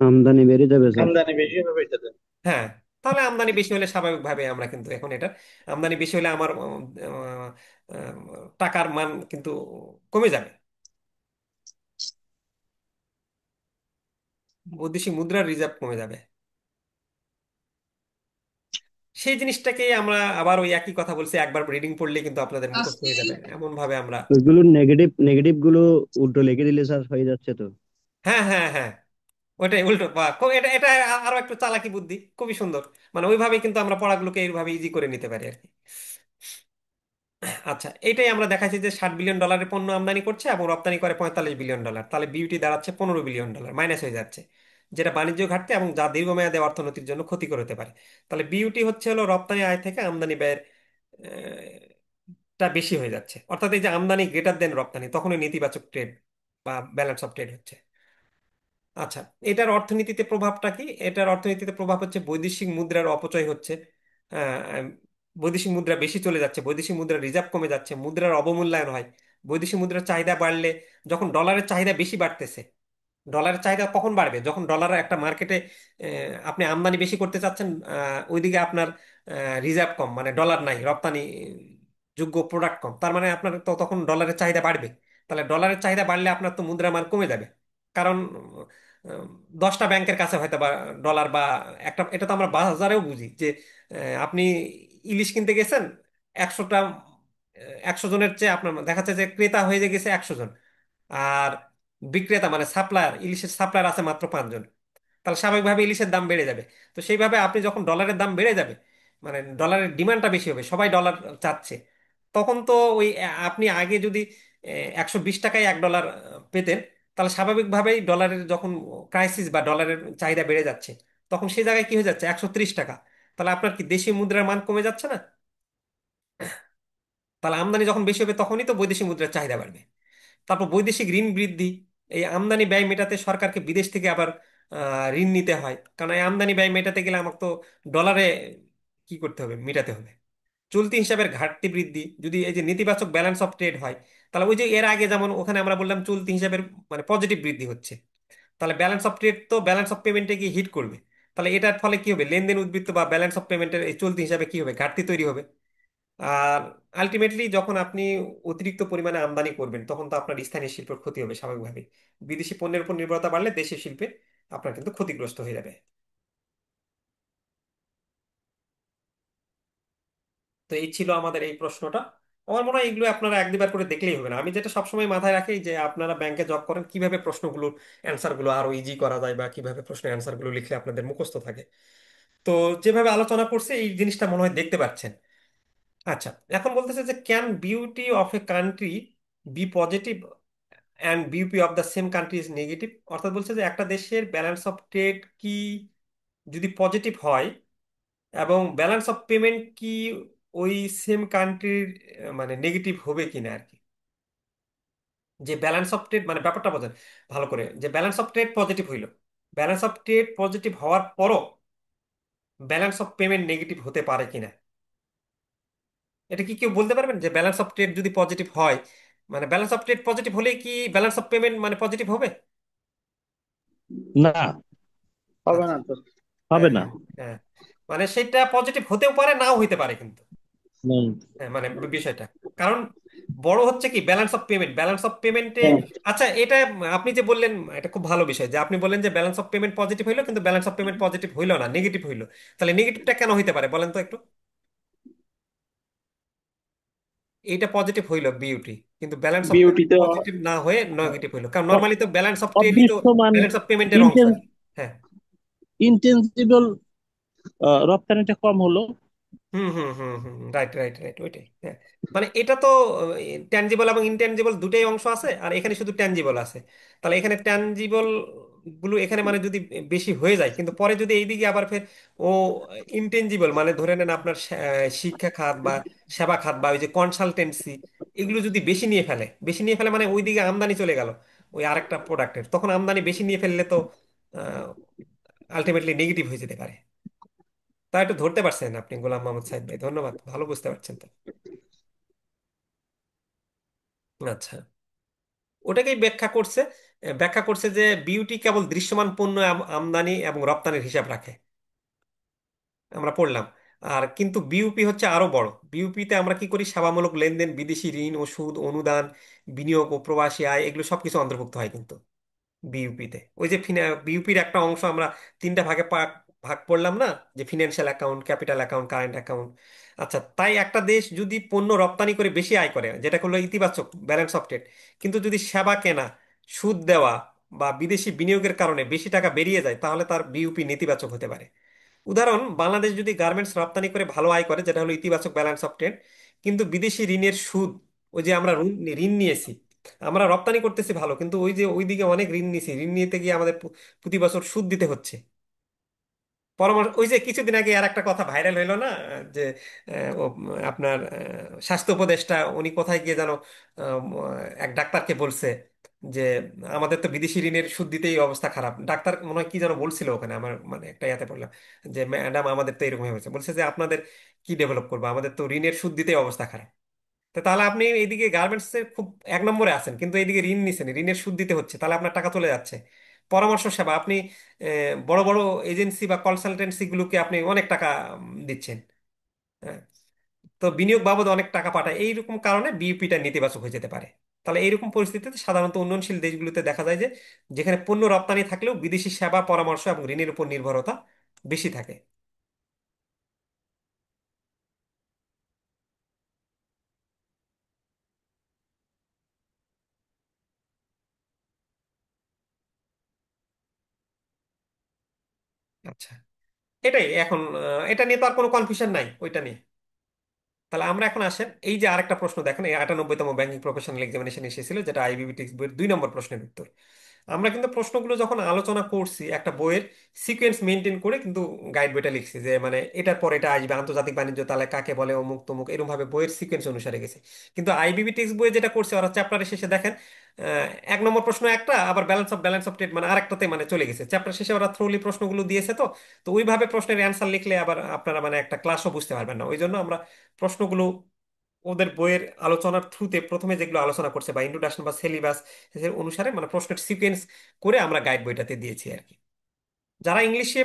আমদানি বেড়ে যাবে স্যার। আমদানি বেশি হবে এটাতে। হ্যাঁ, তাহলে আমদানি বেশি হলে স্বাভাবিকভাবে আমরা কিন্তু এখন এটা, আমদানি বেশি হলে আমার টাকার মান কিন্তু কমে যাবে, বৈদেশিক মুদ্রার রিজার্ভ কমে যাবে। সেই জিনিসটাকেই আমরা আবার ওই একই কথা বলছি, একবার রিডিং পড়লে কিন্তু আপনাদের মুখস্থ হয়ে যাবে, এমন ভাবে আমরা। ওইগুলো নেগেটিভ নেগেটিভ গুলো উল্টো লিখে দিলে স্যার হয়ে যাচ্ছে তো। হ্যাঁ হ্যাঁ হ্যাঁ, ওইটাই উল্টো এটা এটা আরো একটু চালাকি বুদ্ধি, খুবই সুন্দর। মানে ওইভাবেই কিন্তু আমরা পড়াগুলোকে এইভাবে ইজি করে নিতে পারি আর কি। আচ্ছা, এটাই আমরা দেখাচ্ছি যে $60 বিলিয়ন পণ্য আমদানি করছে এবং রপ্তানি করে $45 বিলিয়ন, তাহলে বিউটি দাঁড়াচ্ছে $15 বিলিয়ন, মাইনাস হয়ে যাচ্ছে, যেটা বাণিজ্য ঘাটতি এবং যা দীর্ঘমেয়াদে অর্থনীতির জন্য ক্ষতিকর হতে পারে। তাহলে বিউটি হচ্ছে হলো রপ্তানি আয় থেকে আমদানি ব্যয়ের টা বেশি হয়ে যাচ্ছে, অর্থাৎ এই যে আমদানি গ্রেটার দেন রপ্তানি, তখনই নেতিবাচক ট্রেড বা ব্যালেন্স অফ ট্রেড হচ্ছে। আচ্ছা, এটার অর্থনীতিতে প্রভাবটা কি? এটার অর্থনীতিতে প্রভাব হচ্ছে বৈদেশিক মুদ্রার অপচয় হচ্ছে। আহ, বৈদেশিক মুদ্রা বেশি চলে যাচ্ছে, বৈদেশিক মুদ্রার রিজার্ভ কমে যাচ্ছে, মুদ্রার অবমূল্যায়ন হয়। বৈদেশিক মুদ্রার চাহিদা বাড়লে, যখন ডলারের চাহিদা বেশি বাড়তেছে, ডলারের চাহিদা কখন বাড়বে? যখন ডলার একটা মার্কেটে আপনি আমদানি বেশি করতে চাচ্ছেন, ওইদিকে আপনার রিজার্ভ কম, মানে ডলার নাই, রপ্তানি যোগ্য প্রোডাক্ট কম, তার মানে আপনার তো তখন ডলারের চাহিদা বাড়বে। তাহলে ডলারের চাহিদা বাড়লে আপনার তো মুদ্রা মান কমে যাবে, কারণ 10টা ব্যাংকের কাছে হয়তো বা ডলার বা একটা, এটা তো আমরা বাজারেও বুঝি যে আপনি ইলিশ কিনতে গেছেন 100টা, 100 জনের চেয়ে আপনার দেখা যাচ্ছে যে ক্রেতা হয়ে গেছে 100 জন, আর বিক্রেতা মানে সাপ্লায়ার, ইলিশের সাপ্লায়ার আছে মাত্র 5 জন, তাহলে স্বাভাবিকভাবে ইলিশের দাম বেড়ে যাবে। তো সেইভাবে আপনি যখন ডলারের দাম বেড়ে যাবে, মানে ডলারের ডিমান্ডটা বেশি হবে, সবাই ডলার চাচ্ছে, তখন তো ওই আপনি আগে যদি 120 টাকায় $1 পেতেন, তাহলে স্বাভাবিকভাবেই ডলারের যখন ক্রাইসিস বা ডলারের চাহিদা বেড়ে যাচ্ছে, তখন সেই জায়গায় কি হয়ে যাচ্ছে 130 টাকা, তাহলে আপনার কি দেশীয় মুদ্রার মান কমে যাচ্ছে না? তাহলে আমদানি যখন বেশি হবে তখনই তো বৈদেশিক মুদ্রার চাহিদা বাড়বে। তারপর বৈদেশিক ঋণ বৃদ্ধি, এই আমদানি ব্যয় মেটাতে সরকারকে বিদেশ থেকে আবার ঋণ নিতে হয়, কারণ এই আমদানি ব্যয় মেটাতে গেলে আমাকে তো ডলারে কি করতে হবে, মেটাতে হবে। চলতি হিসাবের ঘাটতি বৃদ্ধি, যদি এই যে নেতিবাচক ব্যালেন্স অফ ট্রেড হয়, তাহলে ওই যে এর আগে যেমন ওখানে আমরা বললাম চলতি হিসাবের মানে পজিটিভ বৃদ্ধি হচ্ছে, তাহলে ব্যালেন্স অফ ট্রেড তো ব্যালেন্স অফ পেমেন্টে গিয়ে হিট করবে, তাহলে এটার ফলে কি হবে, লেনদেন উদ্বৃত্ত বা ব্যালেন্স অফ পেমেন্টের এই চলতি হিসাবে কি হবে, ঘাটতি তৈরি হবে। আর আলটিমেটলি যখন আপনি অতিরিক্ত পরিমাণে আমদানি করবেন, তখন তো আপনার স্থানীয় শিল্পের ক্ষতি হবে স্বাভাবিকভাবে। বিদেশি পণ্যের উপর নির্ভরতা বাড়লে দেশের শিল্পে আপনার কিন্তু ক্ষতিগ্রস্ত হয়ে যাবে। তো এই ছিল আমাদের এই প্রশ্নটা। আমার মনে হয় এগুলো আপনারা 1-2বার করে দেখলেই হবে না। আমি যেটা সবসময় মাথায় রাখি যে আপনারা ব্যাংকে জব করেন, কিভাবে প্রশ্নগুলোর অ্যান্সারগুলো আরো ইজি করা যায় বা কিভাবে প্রশ্নের অ্যান্সারগুলো লিখলে আপনাদের মুখস্থ থাকে। তো যেভাবে আলোচনা করছে এই জিনিসটা মনে হয় দেখতে পাচ্ছেন। আচ্ছা, এখন বলতেছে যে can BOT of a country be positive and BOP of the same country is negative, অর্থাৎ বলছে যে একটা দেশের ব্যালেন্স অফ ট্রেড কি যদি পজিটিভ হয় এবং ব্যালেন্স অফ পেমেন্ট কি ওই সেম কান্ট্রির মানে নেগেটিভ হবে কিনা আর কি। যে ব্যালেন্স অফ ট্রেড মানে ব্যাপারটা বোঝেন ভালো করে, যে ব্যালেন্স অফ ট্রেড পজিটিভ হইলো, ব্যালেন্স অফ ট্রেড পজিটিভ হওয়ার পরও ব্যালেন্স অফ পেমেন্ট নেগেটিভ হতে পারে কিনা, এটা কি কেউ বলতে পারবেন? যে ব্যালেন্স অফ ট্রেড যদি পজিটিভ হয়, মানে ব্যালেন্স অফ ট্রেড পজিটিভ হলেই কি ব্যালেন্স অফ পেমেন্ট মানে পজিটিভ হবে? না, হবে আচ্ছা, না তো। হবে হ্যাঁ না। হ্যাঁ হ্যাঁ, মানে সেটা পজিটিভ হতেও পারে নাও হইতে পারে কিন্তু। হুম। হ্যাঁ, মানে বিষয়টা, কারণ বড় হচ্ছে কি balance of payment, balance of পেমেন্টে। হ্যাঁ, আচ্ছা, এটা আপনি যে বললেন এটা খুব ভালো বিষয় যে আপনি বললেন যে ব্যালেন্স অফ পেমেন্ট পজিটিভ হইলো কিন্তু ব্যালেন্স অফ পেমেন্ট পজিটিভ হইলো না, নেগেটিভ হইলো। তাহলে নেগেটিভটা কেন হইতে পারে বলেন তো একটু? এইটা পজিটিভ হইলো বিউটি, কিন্তু ব্যালেন্স অফ বিউটি পেমেন্ট তো পজিটিভ না হয়ে নেগেটিভ হইলো, কারণ নর্মালি তো ব্যালেন্স অফ ট্রেডই তো অদৃশ্যমান ব্যালেন্স অফ পেমেন্টের অংশ। হ্যাঁ, ইনটেনজিবল রপ্তানিটা কম হলো। হুম হুম হুম হুম, রাইট রাইট রাইট, ওইটাই, হ্যাঁ। মানে এটা তো ট্যানজিবল এবং ইনট্যানজিবল দুটোই অংশ আছে, আর এখানে শুধু ট্যানজিবল আছে। তাহলে এখানে ট্যানজিবল গুলো এখানে মানে যদি বেশি হয়ে যায়, কিন্তু পরে যদি এইদিকে আবার ফের ও ইনটেনজিবল মানে ধরে নেন আপনার শিক্ষা খাত বা সেবা খাত বা ওই যে কনসালটেন্সি, এগুলো যদি বেশি নিয়ে ফেলে মানে ওইদিকে আমদানি চলে গেল ওই আরেকটা প্রোডাক্টের, তখন আমদানি বেশি নিয়ে ফেললে তো আলটিমেটলি নেগেটিভ হয়ে যেতে পারে। তা একটু ধরতে পারছেন আপনি গোলাম মোহাম্মদ সাইদ ভাই, ধন্যবাদ, ভালো বুঝতে পারছেন তো। আচ্ছা, ওটাকেই ব্যাখ্যা করছে যে বিউটি কেবল দৃশ্যমান পণ্য আমদানি এবং রপ্তানির হিসাব রাখে, আমরা পড়লাম। আর কিন্তু বিউপি হচ্ছে আরো বড়। বিউপিতে আমরা কি করি, সেবামূলক লেনদেন, বিদেশি ঋণ ও সুদ, অনুদান, বিনিয়োগ ও প্রবাসী আয়, এগুলো সবকিছু অন্তর্ভুক্ত হয় কিন্তু বিইউপিতে। ওই যে বিইউপির একটা অংশ আমরা তিনটা ভাগ করলাম না, যে financial account, capital account, current account. আচ্ছা, তাই একটা দেশ যদি পণ্য রপ্তানি করে বেশি আয় করে, যেটা হলো ইতিবাচক, ব্যালেন্স অফ ট্রেড, কিন্তু যদি সেবা কেনা, সুদ দেওয়া বা বিদেশি বিনিয়োগের কারণে বেশি টাকা বেরিয়ে যায়, তাহলে তার বিইউপি নেতিবাচক হতে পারে। উদাহরণ, বাংলাদেশ যদি গার্মেন্টস রপ্তানি করে ভালো আয় করে, যেটা হলো ইতিবাচক ব্যালেন্স অফ ট্রেড, কিন্তু বিদেশি ঋণের সুদ, ওই যে আমরা ঋণ নিয়েছি, আমরা রপ্তানি করতেছি ভালো, কিন্তু ওই যে ওইদিকে অনেক ঋণ নিয়েছি, ঋণ নিতে গিয়ে আমাদের প্রতি বছর সুদ দিতে হচ্ছে। পরামর্শ, ওই যে কিছুদিন আগে আর একটা কথা ভাইরাল হইলো না, যে আপনার স্বাস্থ্য উপদেষ্টা উনি কোথায় গিয়ে যেন এক ডাক্তারকে বলছে যে আমাদের তো বিদেশি ঋণের সুদ দিতেই অবস্থা খারাপ। ডাক্তার মনে হয় কি যেন বলছিল ওখানে, আমার মানে একটা ইয়াতে পড়লাম যে ম্যাডাম আমাদের তো এরকম হয়েছে, বলছে যে আপনাদের কি ডেভেলপ করবো, আমাদের তো ঋণের সুদ দিতেই অবস্থা খারাপ। তো তাহলে আপনি এইদিকে গার্মেন্টস এর খুব এক নম্বরে আছেন, কিন্তু এইদিকে ঋণ নিছেন, ঋণের সুদ দিতে হচ্ছে, তাহলে আপনার টাকা চলে যাচ্ছে। পরামর্শ সেবা, আপনি বড় বড় এজেন্সি বা কনসালটেন্সি গুলোকে আপনি অনেক টাকা দিচ্ছেন, হ্যাঁ, তো বিনিয়োগ বাবদ অনেক টাকা পাঠায়, এইরকম কারণে বিইপিটা নেতিবাচক হয়ে যেতে পারে। তাহলে এইরকম পরিস্থিতিতে সাধারণত উন্নয়নশীল দেশগুলোতে দেখা যায় যে যেখানে পণ্য রপ্তানি থাকলেও বিদেশি সেবা, পরামর্শ এবং ঋণের উপর নির্ভরতা বেশি থাকে। আচ্ছা, এটাই এখন এটা নিয়ে তো আর কোনো কনফিউশন নাই ওইটা নিয়ে। তাহলে আমরা এখন আসেন, এই যে আরেকটা প্রশ্ন দেখেন, এই 98তম ব্যাংকিং প্রফেশনাল এক্সামিনেশন এসেছিল, যেটা আইবিবিটিক্স বইয়ের 2 নম্বর প্রশ্নের উত্তর। আমরা কিন্তু প্রশ্নগুলো যখন আলোচনা করছি, একটা বইয়ের সিকোয়েন্স মেনটেন করে কিন্তু গাইড বইটা লিখছি, যে মানে এটার পর এটা আসবে, আন্তর্জাতিক বাণিজ্য তাহলে কাকে বলে, অমুক তমুক, এরকম ভাবে বইয়ের সিকোয়েন্স অনুসারে গেছে। কিন্তু আইবিবিটিক্স বইয়ে যেটা করছে ওরা, চ্যাপ্টারের শেষে দেখেন 1 নম্বর প্রশ্ন একটা, আবার ব্যালেন্স অফ ট্রেড মানে আরেকটাতে মানে চলে গেছে, চ্যাপ্টার শেষে ওরা থ্রোলি প্রশ্নগুলো দিয়েছে। তো তো ওইভাবে প্রশ্নের অ্যান্সার লিখলে আবার আপনারা মানে একটা ক্লাসও বুঝতে পারবেন না। ওই জন্য আমরা প্রশ্নগুলো ওদের বইয়ের আলোচনার থ্রুতে প্রথমে যেগুলো আলোচনা করছে বা ইন্ট্রোডাকশন বা সিলেবাস অনুসারে মানে প্রশ্নের সিকোয়েন্স করে আমরা গাইড বইটাতে দিয়েছি আর কি। যারা ইংলিশে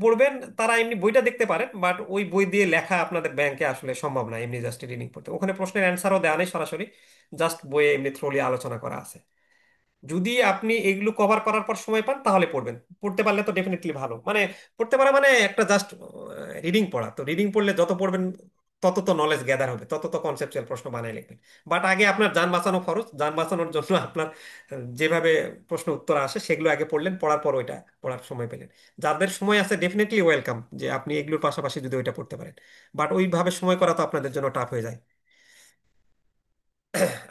পড়বেন তারা এমনি বইটা দেখতে পারেন, বাট ওই বই দিয়ে লেখা আপনাদের ব্যাংকে আসলে সম্ভব না, এমনি জাস্ট রিডিং পড়তে। ওখানে প্রশ্নের অ্যান্সারও দেওয়া নেই সরাসরি, জাস্ট বইয়ে এমনি থ্রোলি আলোচনা করা আছে। যদি আপনি এগুলো কভার করার পর সময় পান তাহলে পড়বেন, পড়তে পারলে তো ডেফিনেটলি ভালো। মানে পড়তে পারা মানে একটা জাস্ট রিডিং পড়া, তো রিডিং পড়লে যত পড়বেন তত তো নলেজ গ্যাদার হবে, তত তো কনসেপচুয়াল প্রশ্ন বানায় লিখবেন। বাট আগে আপনার যান বাঁচানো খরচ, যান বাঁচানোর জন্য আপনার যেভাবে প্রশ্ন উত্তর আসে সেগুলো আগে পড়লেন, পড়ার পর ওইটা পড়ার সময় পেলেন। যাদের সময় আছে ডেফিনেটলি ওয়েলকাম, যে আপনি এগুলোর পাশাপাশি যদি ওইটা পড়তে পারেন, বাট ওইভাবে সময় করা তো আপনাদের জন্য টাফ হয়ে যায়।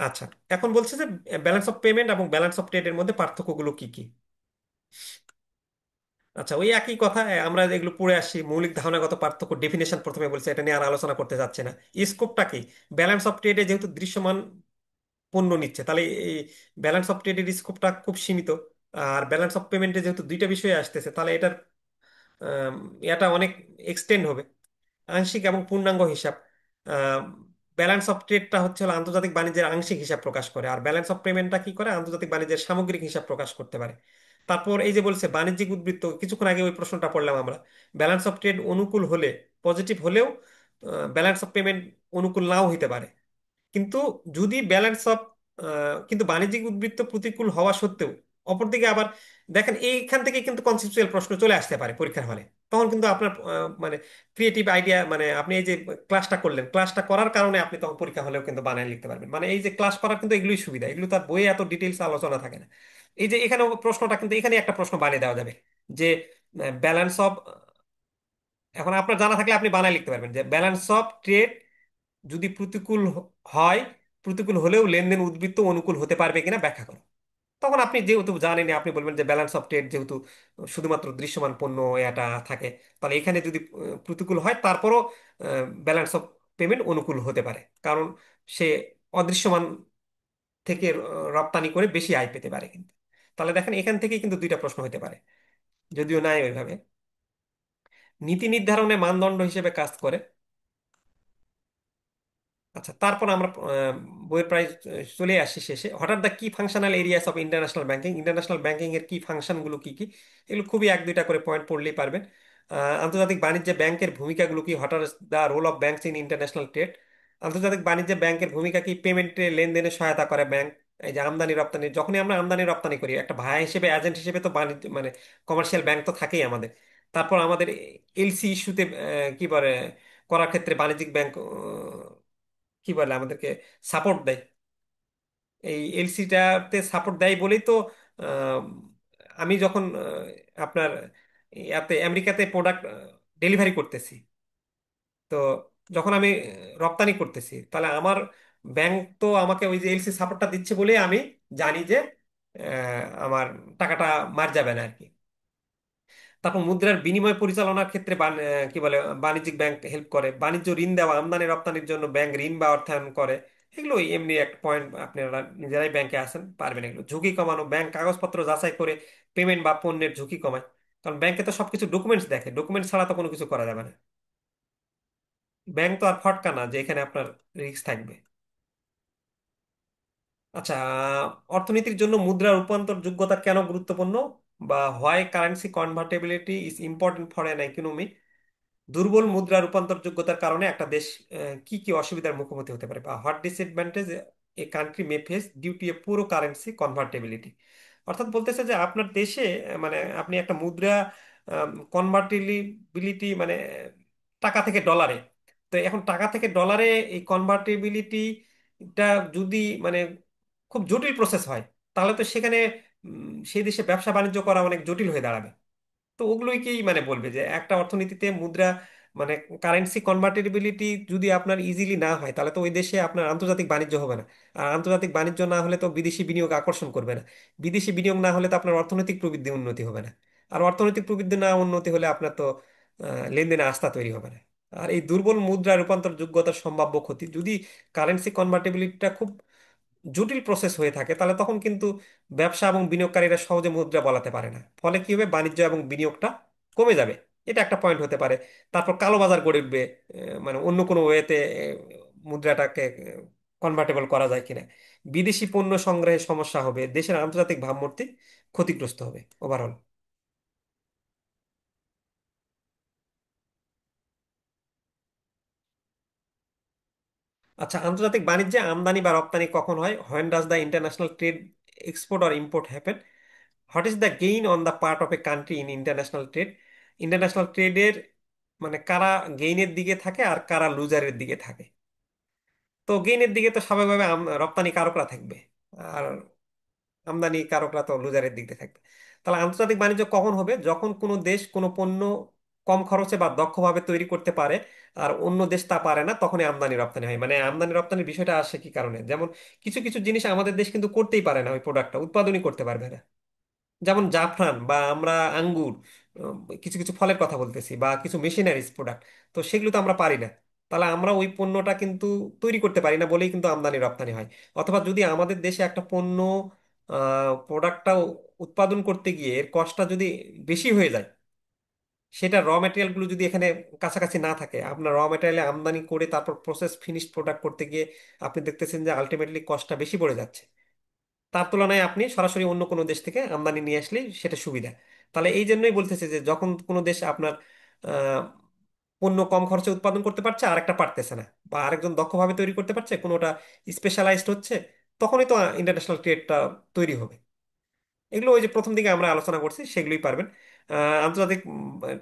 আচ্ছা, এখন বলছে যে ব্যালেন্স অফ পেমেন্ট এবং ব্যালেন্স অফ ট্রেড এর মধ্যে পার্থক্যগুলো কি কি। আচ্ছা, ওই একই কথা, আমরা যেগুলো পড়ে আসছি, মৌলিক ধারণাগত পার্থক্য, ডেফিনেশন প্রথমে বলছে, এটা নিয়ে আর আলোচনা করতে যাচ্ছে না। স্কোপটা কি, ব্যালেন্স অফ ট্রেডে যেহেতু দৃশ্যমান পণ্য নিচ্ছে, তাহলে এই ব্যালেন্স অফ ট্রেডের স্কোপটা খুব সীমিত। আর ব্যালেন্স অফ পেমেন্টে যেহেতু দুইটা বিষয় আসতেছে, তাহলে এটার এটা অনেক এক্সটেন্ড হবে। আংশিক এবং পূর্ণাঙ্গ হিসাব, ব্যালেন্স অফ ট্রেডটা হচ্ছে হলো আন্তর্জাতিক বাণিজ্যের আংশিক হিসাব প্রকাশ করে, আর ব্যালেন্স অফ পেমেন্টটা কি করে, আন্তর্জাতিক বাণিজ্যের সামগ্রিক হিসাব প্রকাশ করতে পারে। তারপর এই যে বলছে বাণিজ্যিক উদ্বৃত্ত, কিছুক্ষণ আগে ওই প্রশ্নটা পড়লাম আমরা, ব্যালেন্স অফ ট্রেড অনুকূল হলে, পজিটিভ হলেও ব্যালেন্স অফ পেমেন্ট অনুকূল নাও হইতে পারে। কিন্তু যদি ব্যালেন্স অফ কিন্তু বাণিজ্যিক উদ্বৃত্ত প্রতিকূল হওয়া সত্ত্বেও, অপরদিকে আবার দেখেন এইখান থেকে কিন্তু কনসেপচুয়াল প্রশ্ন চলে আসতে পারে পরীক্ষার হলে। তখন কিন্তু আপনার মানে ক্রিয়েটিভ আইডিয়া, মানে আপনি এই যে ক্লাসটা করলেন, ক্লাসটা করার কারণে আপনি তখন পরীক্ষা হলেও কিন্তু বানায় লিখতে পারবেন। মানে এই যে ক্লাস করার কিন্তু এগুলোই সুবিধা, এগুলো তার বইয়ে এত ডিটেলস আলোচনা থাকে না। এই যে এখানে প্রশ্নটা কিন্তু, এখানে একটা প্রশ্ন বানিয়ে দেওয়া যাবে যে ব্যালেন্স অফ এখন আপনার জানা থাকলে আপনি বানায় লিখতে পারবেন যে ব্যালেন্স অফ ট্রেড যদি প্রতিকূল হয়, প্রতিকূল হলেও লেনদেন উদ্বৃত্ত অনুকূল হতে পারবে কিনা ব্যাখ্যা করো। তখন আপনি যেহেতু জানেন, আপনি বলবেন যে ব্যালেন্স অফ ট্রেড যেহেতু শুধুমাত্র দৃশ্যমান পণ্য এটা থাকে, তাহলে এখানে যদি প্রতিকূল হয় তারপরও ব্যালেন্স অফ পেমেন্ট অনুকূল হতে পারে, কারণ সে অদৃশ্যমান থেকে রপ্তানি করে বেশি আয় পেতে পারে কিন্তু। তাহলে দেখেন এখান থেকেই কিন্তু দুইটা প্রশ্ন হতে পারে, যদিও নাই ওইভাবে। নীতি নির্ধারণে মানদণ্ড হিসেবে কাজ করে। আচ্ছা, তারপর আমরা বইয়ের প্রায় চলে আসি শেষে। হোয়াট আর দ্য কি functional areas of international banking, international banking এর কি ফাংশনগুলো কি কি, এগুলো খুবই এক দুইটা করে পয়েন্ট পড়লেই পারবেন। আন্তর্জাতিক বাণিজ্যে ব্যাংকের ভূমিকাগুলো কি, what are the role of banks in international trade. আন্তর্জাতিক বাণিজ্যে ব্যাংকের ভূমিকা কি, পেমেন্টে লেনদেনে সহায়তা করে ব্যাংক। এই যে আমদানি রপ্তানি, যখনই আমরা আমদানি রপ্তানি করি একটা ভায়া হিসেবে, এজেন্ট হিসেবে তো বাণিজ্য মানে কমার্শিয়াল ব্যাংক তো থাকেই আমাদের। তারপর আমাদের এলসি ইস্যুতে কি বলে করার ক্ষেত্রে বাণিজ্যিক ব্যাংক কি বলে আমাদেরকে সাপোর্ট দেয়। এই এলসিটাতে সাপোর্ট দেয় বলেই তো আহ, আমি যখন আপনার ইয়াতে আমেরিকাতে প্রোডাক্ট ডেলিভারি করতেছি, তো যখন আমি রপ্তানি করতেছি, তাহলে আমার ব্যাংক তো আমাকে ওই যে এলসি সাপোর্টটা দিচ্ছে বলেই আমি জানি যে আমার টাকাটা মার যাবে না আর কি। তারপর মুদ্রার বিনিময় পরিচালনার ক্ষেত্রে কি বলে বাণিজ্যিক ব্যাংক হেল্প করে। বাণিজ্য ঋণ দেওয়া, আমদানি রপ্তানির জন্য ব্যাংক ঋণ বা অর্থায়ন করে। এগুলো এমনি একটা পয়েন্ট, আপনারা নিজেরাই ব্যাংকে আসেন পারবেন এগুলো। ঝুঁকি কমানো, ব্যাংক কাগজপত্র যাচাই করে পেমেন্ট বা পণ্যের ঝুঁকি কমায়, কারণ ব্যাংকে তো সবকিছু ডকুমেন্টস দেখে, ডকুমেন্টস ছাড়া তো কোনো কিছু করা যাবে না। ব্যাংক তো আর ফটকা না যে এখানে আপনার রিস্ক থাকবে। আচ্ছা, অর্থনীতির জন্য মুদ্রার রূপান্তর যোগ্যতা কেন গুরুত্বপূর্ণ, বা why currency convertibility is important for an economy. দুর্বল মুদ্রা রূপান্তর যোগ্যতার কারণে একটা দেশ কি কি অসুবিধার মুখোমুখি হতে পারে, বা what disadvantage a country may face due to a poor currency কনভার্টেবিলিটি। অর্থাৎ বলতেছে যে আপনার দেশে মানে আপনি একটা মুদ্রা কনভার্টিবিলিটি মানে টাকা থেকে ডলারে, তো এখন টাকা থেকে ডলারে এই কনভার্টিবিলিটিটা যদি মানে খুব জটিল প্রসেস হয়, তাহলে তো সেখানে সেই দেশে ব্যবসা বাণিজ্য করা অনেক জটিল হয়ে দাঁড়াবে। তো ওগুলোকেই মানে বলবে যে একটা অর্থনীতিতে মুদ্রা মানে কারেন্সি কনভার্টেবিলিটি যদি আপনার ইজিলি না হয়, তাহলে তো ওই দেশে আপনার আন্তর্জাতিক বাণিজ্য হবে না। আর আন্তর্জাতিক বাণিজ্য না হলে তো বিদেশি বিনিয়োগ আকর্ষণ করবে না। বিদেশি বিনিয়োগ না হলে তো আপনার অর্থনৈতিক প্রবৃদ্ধি উন্নতি হবে না। আর অর্থনৈতিক প্রবৃদ্ধি না উন্নতি হলে আপনার তো লেনদেনে আস্থা তৈরি হবে না। আর এই দুর্বল মুদ্রা রূপান্তর যোগ্যতার সম্ভাব্য ক্ষতি, যদি কারেন্সি কনভার্টেবিলিটিটা খুব জটিল প্রসেস হয়ে থাকে, তাহলে তখন কিন্তু ব্যবসা এবং বিনিয়োগকারীরা সহজে মুদ্রা বলাতে পারে না, ফলে কি হবে, বাণিজ্য এবং বিনিয়োগটা কমে যাবে। এটা একটা পয়েন্ট হতে পারে। তারপর কালোবাজার গড়ে উঠবে, মানে অন্য কোনো ওয়েতে মুদ্রাটাকে কনভার্টেবল করা যায় কিনা। বিদেশি পণ্য সংগ্রহে সমস্যা হবে, দেশের আন্তর্জাতিক ভাবমূর্তি ক্ষতিগ্রস্ত হবে ওভারঅল। আচ্ছা, আন্তর্জাতিক বাণিজ্যে আমদানি বা রপ্তানি কখন হয়, when does the international trade export or import happen. What is the gain on the part of a country in international trade. International ট্রেডের মানে কারা গেইনের দিকে থাকে আর কারা লুজারের দিকে থাকে। তো গেইনের দিকে তো স্বাভাবিকভাবে রপ্তানি কারকরা থাকবে, আর আমদানি কারকরা তো লুজারের দিকে থাকবে। তাহলে আন্তর্জাতিক বাণিজ্য কখন হবে, যখন কোনো দেশ কোনো পণ্য কম খরচে বা দক্ষভাবে তৈরি করতে পারে আর অন্য দেশ তা পারে না, তখনই আমদানি রপ্তানি হয়। মানে আমদানি রপ্তানির বিষয়টা আসে কি কারণে, যেমন কিছু কিছু জিনিস আমাদের দেশ কিন্তু করতেই পারে না, ওই প্রোডাক্টটা উৎপাদনই করতে পারবে না। যেমন জাফরান বা আমরা আঙ্গুর, কিছু কিছু ফলের কথা বলতেছি, বা কিছু মেশিনারিজ প্রোডাক্ট, তো সেগুলো তো আমরা পারি না। তাহলে আমরা ওই পণ্যটা কিন্তু তৈরি করতে পারি না বলেই কিন্তু আমদানি রপ্তানি হয়। অথবা যদি আমাদের দেশে একটা পণ্য প্রোডাক্টটা উৎপাদন করতে গিয়ে এর কষ্টটা যদি বেশি হয়ে যায়, সেটা র মেটেরিয়ালগুলো যদি এখানে কাছাকাছি না থাকে, আপনার র মেটেরিয়াল আমদানি করে তারপর প্রসেস ফিনিশ প্রোডাক্ট করতে গিয়ে আপনি দেখতেছেন যে আলটিমেটলি কষ্টটা বেশি পড়ে যাচ্ছে, তার তুলনায় আপনি সরাসরি অন্য কোনো দেশ থেকে আমদানি নিয়ে আসলেই সেটা সুবিধা। তাহলে এই জন্যই বলতেছে যে যখন কোনো দেশ আপনার আহ, পণ্য কম খরচে উৎপাদন করতে পারছে আর একটা পারতেছে না, বা আরেকজন দক্ষভাবে তৈরি করতে পারছে, কোনোটা স্পেশালাইজড হচ্ছে, তখনই তো ইন্টারন্যাশনাল ট্রেডটা তৈরি হবে। এগুলো ওই যে প্রথম দিকে আমরা আলোচনা করছি সেগুলোই পারবেন। আন্তর্জাতিক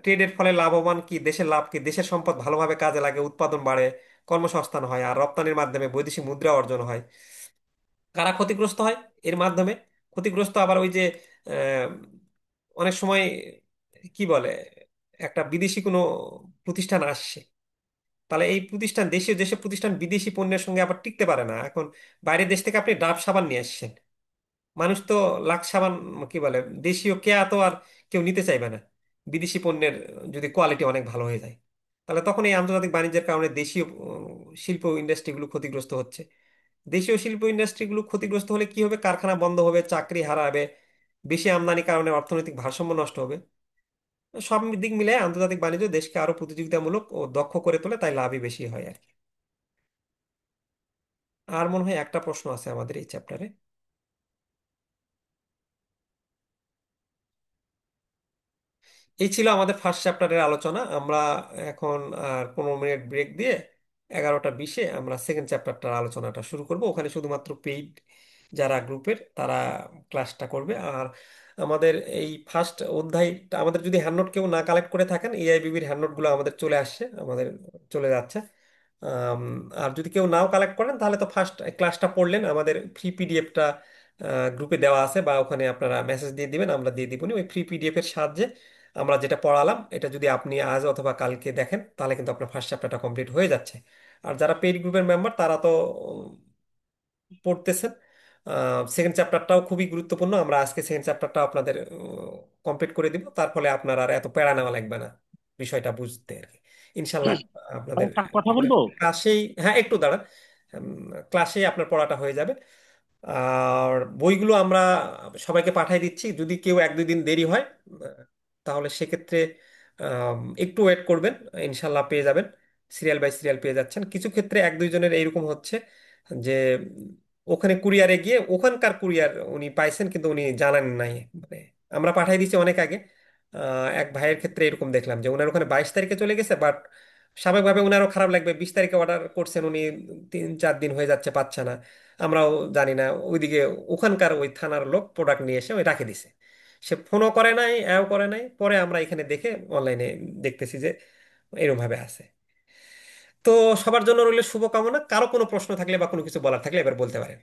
ট্রেডের ফলে লাভবান কি, দেশের লাভ কি, দেশের সম্পদ ভালোভাবে কাজে লাগে, উৎপাদন বাড়ে, কর্মসংস্থান হয়, আর রপ্তানির মাধ্যমে বৈদেশিক মুদ্রা অর্জন হয়। কারা ক্ষতিগ্রস্ত হয় এর মাধ্যমে, ক্ষতিগ্রস্ত আবার ওই যে আহ, অনেক সময় কি বলে একটা বিদেশি কোনো প্রতিষ্ঠান আসছে, তাহলে এই প্রতিষ্ঠান, দেশীয় যেসব প্রতিষ্ঠান বিদেশি পণ্যের সঙ্গে আবার টিকতে পারে না। এখন বাইরের দেশ থেকে আপনি ডাব সাবান নিয়ে আসছেন, মানুষ তো লাক্স সাবান, কি বলে, দেশীয় কেয়া তো আর কেউ নিতে চাইবে না বিদেশি পণ্যের যদি কোয়ালিটি অনেক ভালো হয়ে যায়। তাহলে তখন এই আন্তর্জাতিক বাণিজ্যের কারণে দেশীয় শিল্প ইন্ডাস্ট্রিগুলো ক্ষতিগ্রস্ত হচ্ছে। দেশীয় শিল্প ইন্ডাস্ট্রিগুলো ক্ষতিগ্রস্ত হলে কি হবে? কারখানা বন্ধ হবে, চাকরি হারাবে, বেশি আমদানির কারণে অর্থনৈতিক ভারসাম্য নষ্ট হবে। সব দিক মিলে আন্তর্জাতিক বাণিজ্য দেশকে আরো প্রতিযোগিতামূলক ও দক্ষ করে তোলে, তাই লাভই বেশি হয় আর কি। আর মনে হয় একটা প্রশ্ন আছে আমাদের এই চ্যাপ্টারে। এই ছিল আমাদের ফার্স্ট চ্যাপ্টারের আলোচনা। আমরা এখন আর 15 মিনিট ব্রেক দিয়ে 11টা 20-এ আমরা সেকেন্ড চ্যাপ্টারটার আলোচনাটা শুরু করব। ওখানে শুধুমাত্র পেইড যারা গ্রুপের তারা ক্লাসটা করবে। আর আমাদের এই ফার্স্ট অধ্যায়টা, আমাদের যদি হ্যান্ডনোট কেউ না কালেক্ট করে থাকেন, এআইবিবির হ্যান্ডনোটগুলো আমাদের চলে আসছে, আমাদের চলে যাচ্ছে। আম, আর যদি কেউ নাও কালেক্ট করেন তাহলে তো ফার্স্ট ক্লাসটা পড়লেন, আমাদের ফ্রি পিডিএফটা গ্রুপে দেওয়া আছে, বা ওখানে আপনারা মেসেজ দিয়ে দিবেন, আমরা দিয়ে দিব। ওই ফ্রি পিডিএফ এর সাহায্যে আমরা যেটা পড়ালাম এটা যদি আপনি আজ অথবা কালকে দেখেন তাহলে কিন্তু আপনার ফার্স্ট চ্যাপ্টারটা কমপ্লিট হয়ে যাচ্ছে। আর যারা পেইড গ্রুপের মেম্বার তারা তো পড়তেছেন। সেকেন্ড চ্যাপ্টারটাও খুবই গুরুত্বপূর্ণ, আমরা আজকে সেকেন্ড চ্যাপ্টারটা আপনাদের কমপ্লিট করে দিব, তার ফলে আপনার আর এত প্যারা নেওয়া লাগবে না বিষয়টা বুঝতে আর কি। ইনশাল্লাহ আপনাদের একটা কথা বলবো। ক্লাসেই, হ্যাঁ একটু দাঁড়ান, ক্লাসেই আপনার পড়াটা হয়ে যাবে। আর বইগুলো আমরা সবাইকে পাঠিয়ে দিচ্ছি, যদি কেউ 1-2 দিন দেরি হয় তাহলে সেক্ষেত্রে একটু ওয়েট করবেন, ইনশাল্লাহ পেয়ে যাবেন, সিরিয়াল বাই সিরিয়াল পেয়ে যাচ্ছেন। কিছু ক্ষেত্রে 1-2 জনের এইরকম হচ্ছে যে ওখানে কুরিয়ারে গিয়ে ওখানকার কুরিয়ার উনি পাইছেন কিন্তু উনি জানান নাই, মানে আমরা পাঠিয়ে দিয়েছি অনেক আগে। এক ভাইয়ের ক্ষেত্রে এরকম দেখলাম যে ওনার ওখানে 22 তারিখে চলে গেছে, বাট স্বাভাবিকভাবে ওনারও খারাপ লাগবে, 20 তারিখে অর্ডার করছেন উনি, 3-4 দিন হয়ে যাচ্ছে পাচ্ছে না, আমরাও জানি না। ওইদিকে ওখানকার ওই থানার লোক প্রোডাক্ট নিয়ে এসে ওই রাখে দিছে, সে ফোনও করে নাই, অ্যাও করে নাই। পরে আমরা এখানে দেখে অনলাইনে দেখতেছি যে এরকম ভাবে আছে। তো সবার জন্য রইল শুভকামনা। কারো কোনো প্রশ্ন থাকলে বা কোনো কিছু বলার থাকলে এবার বলতে পারেন।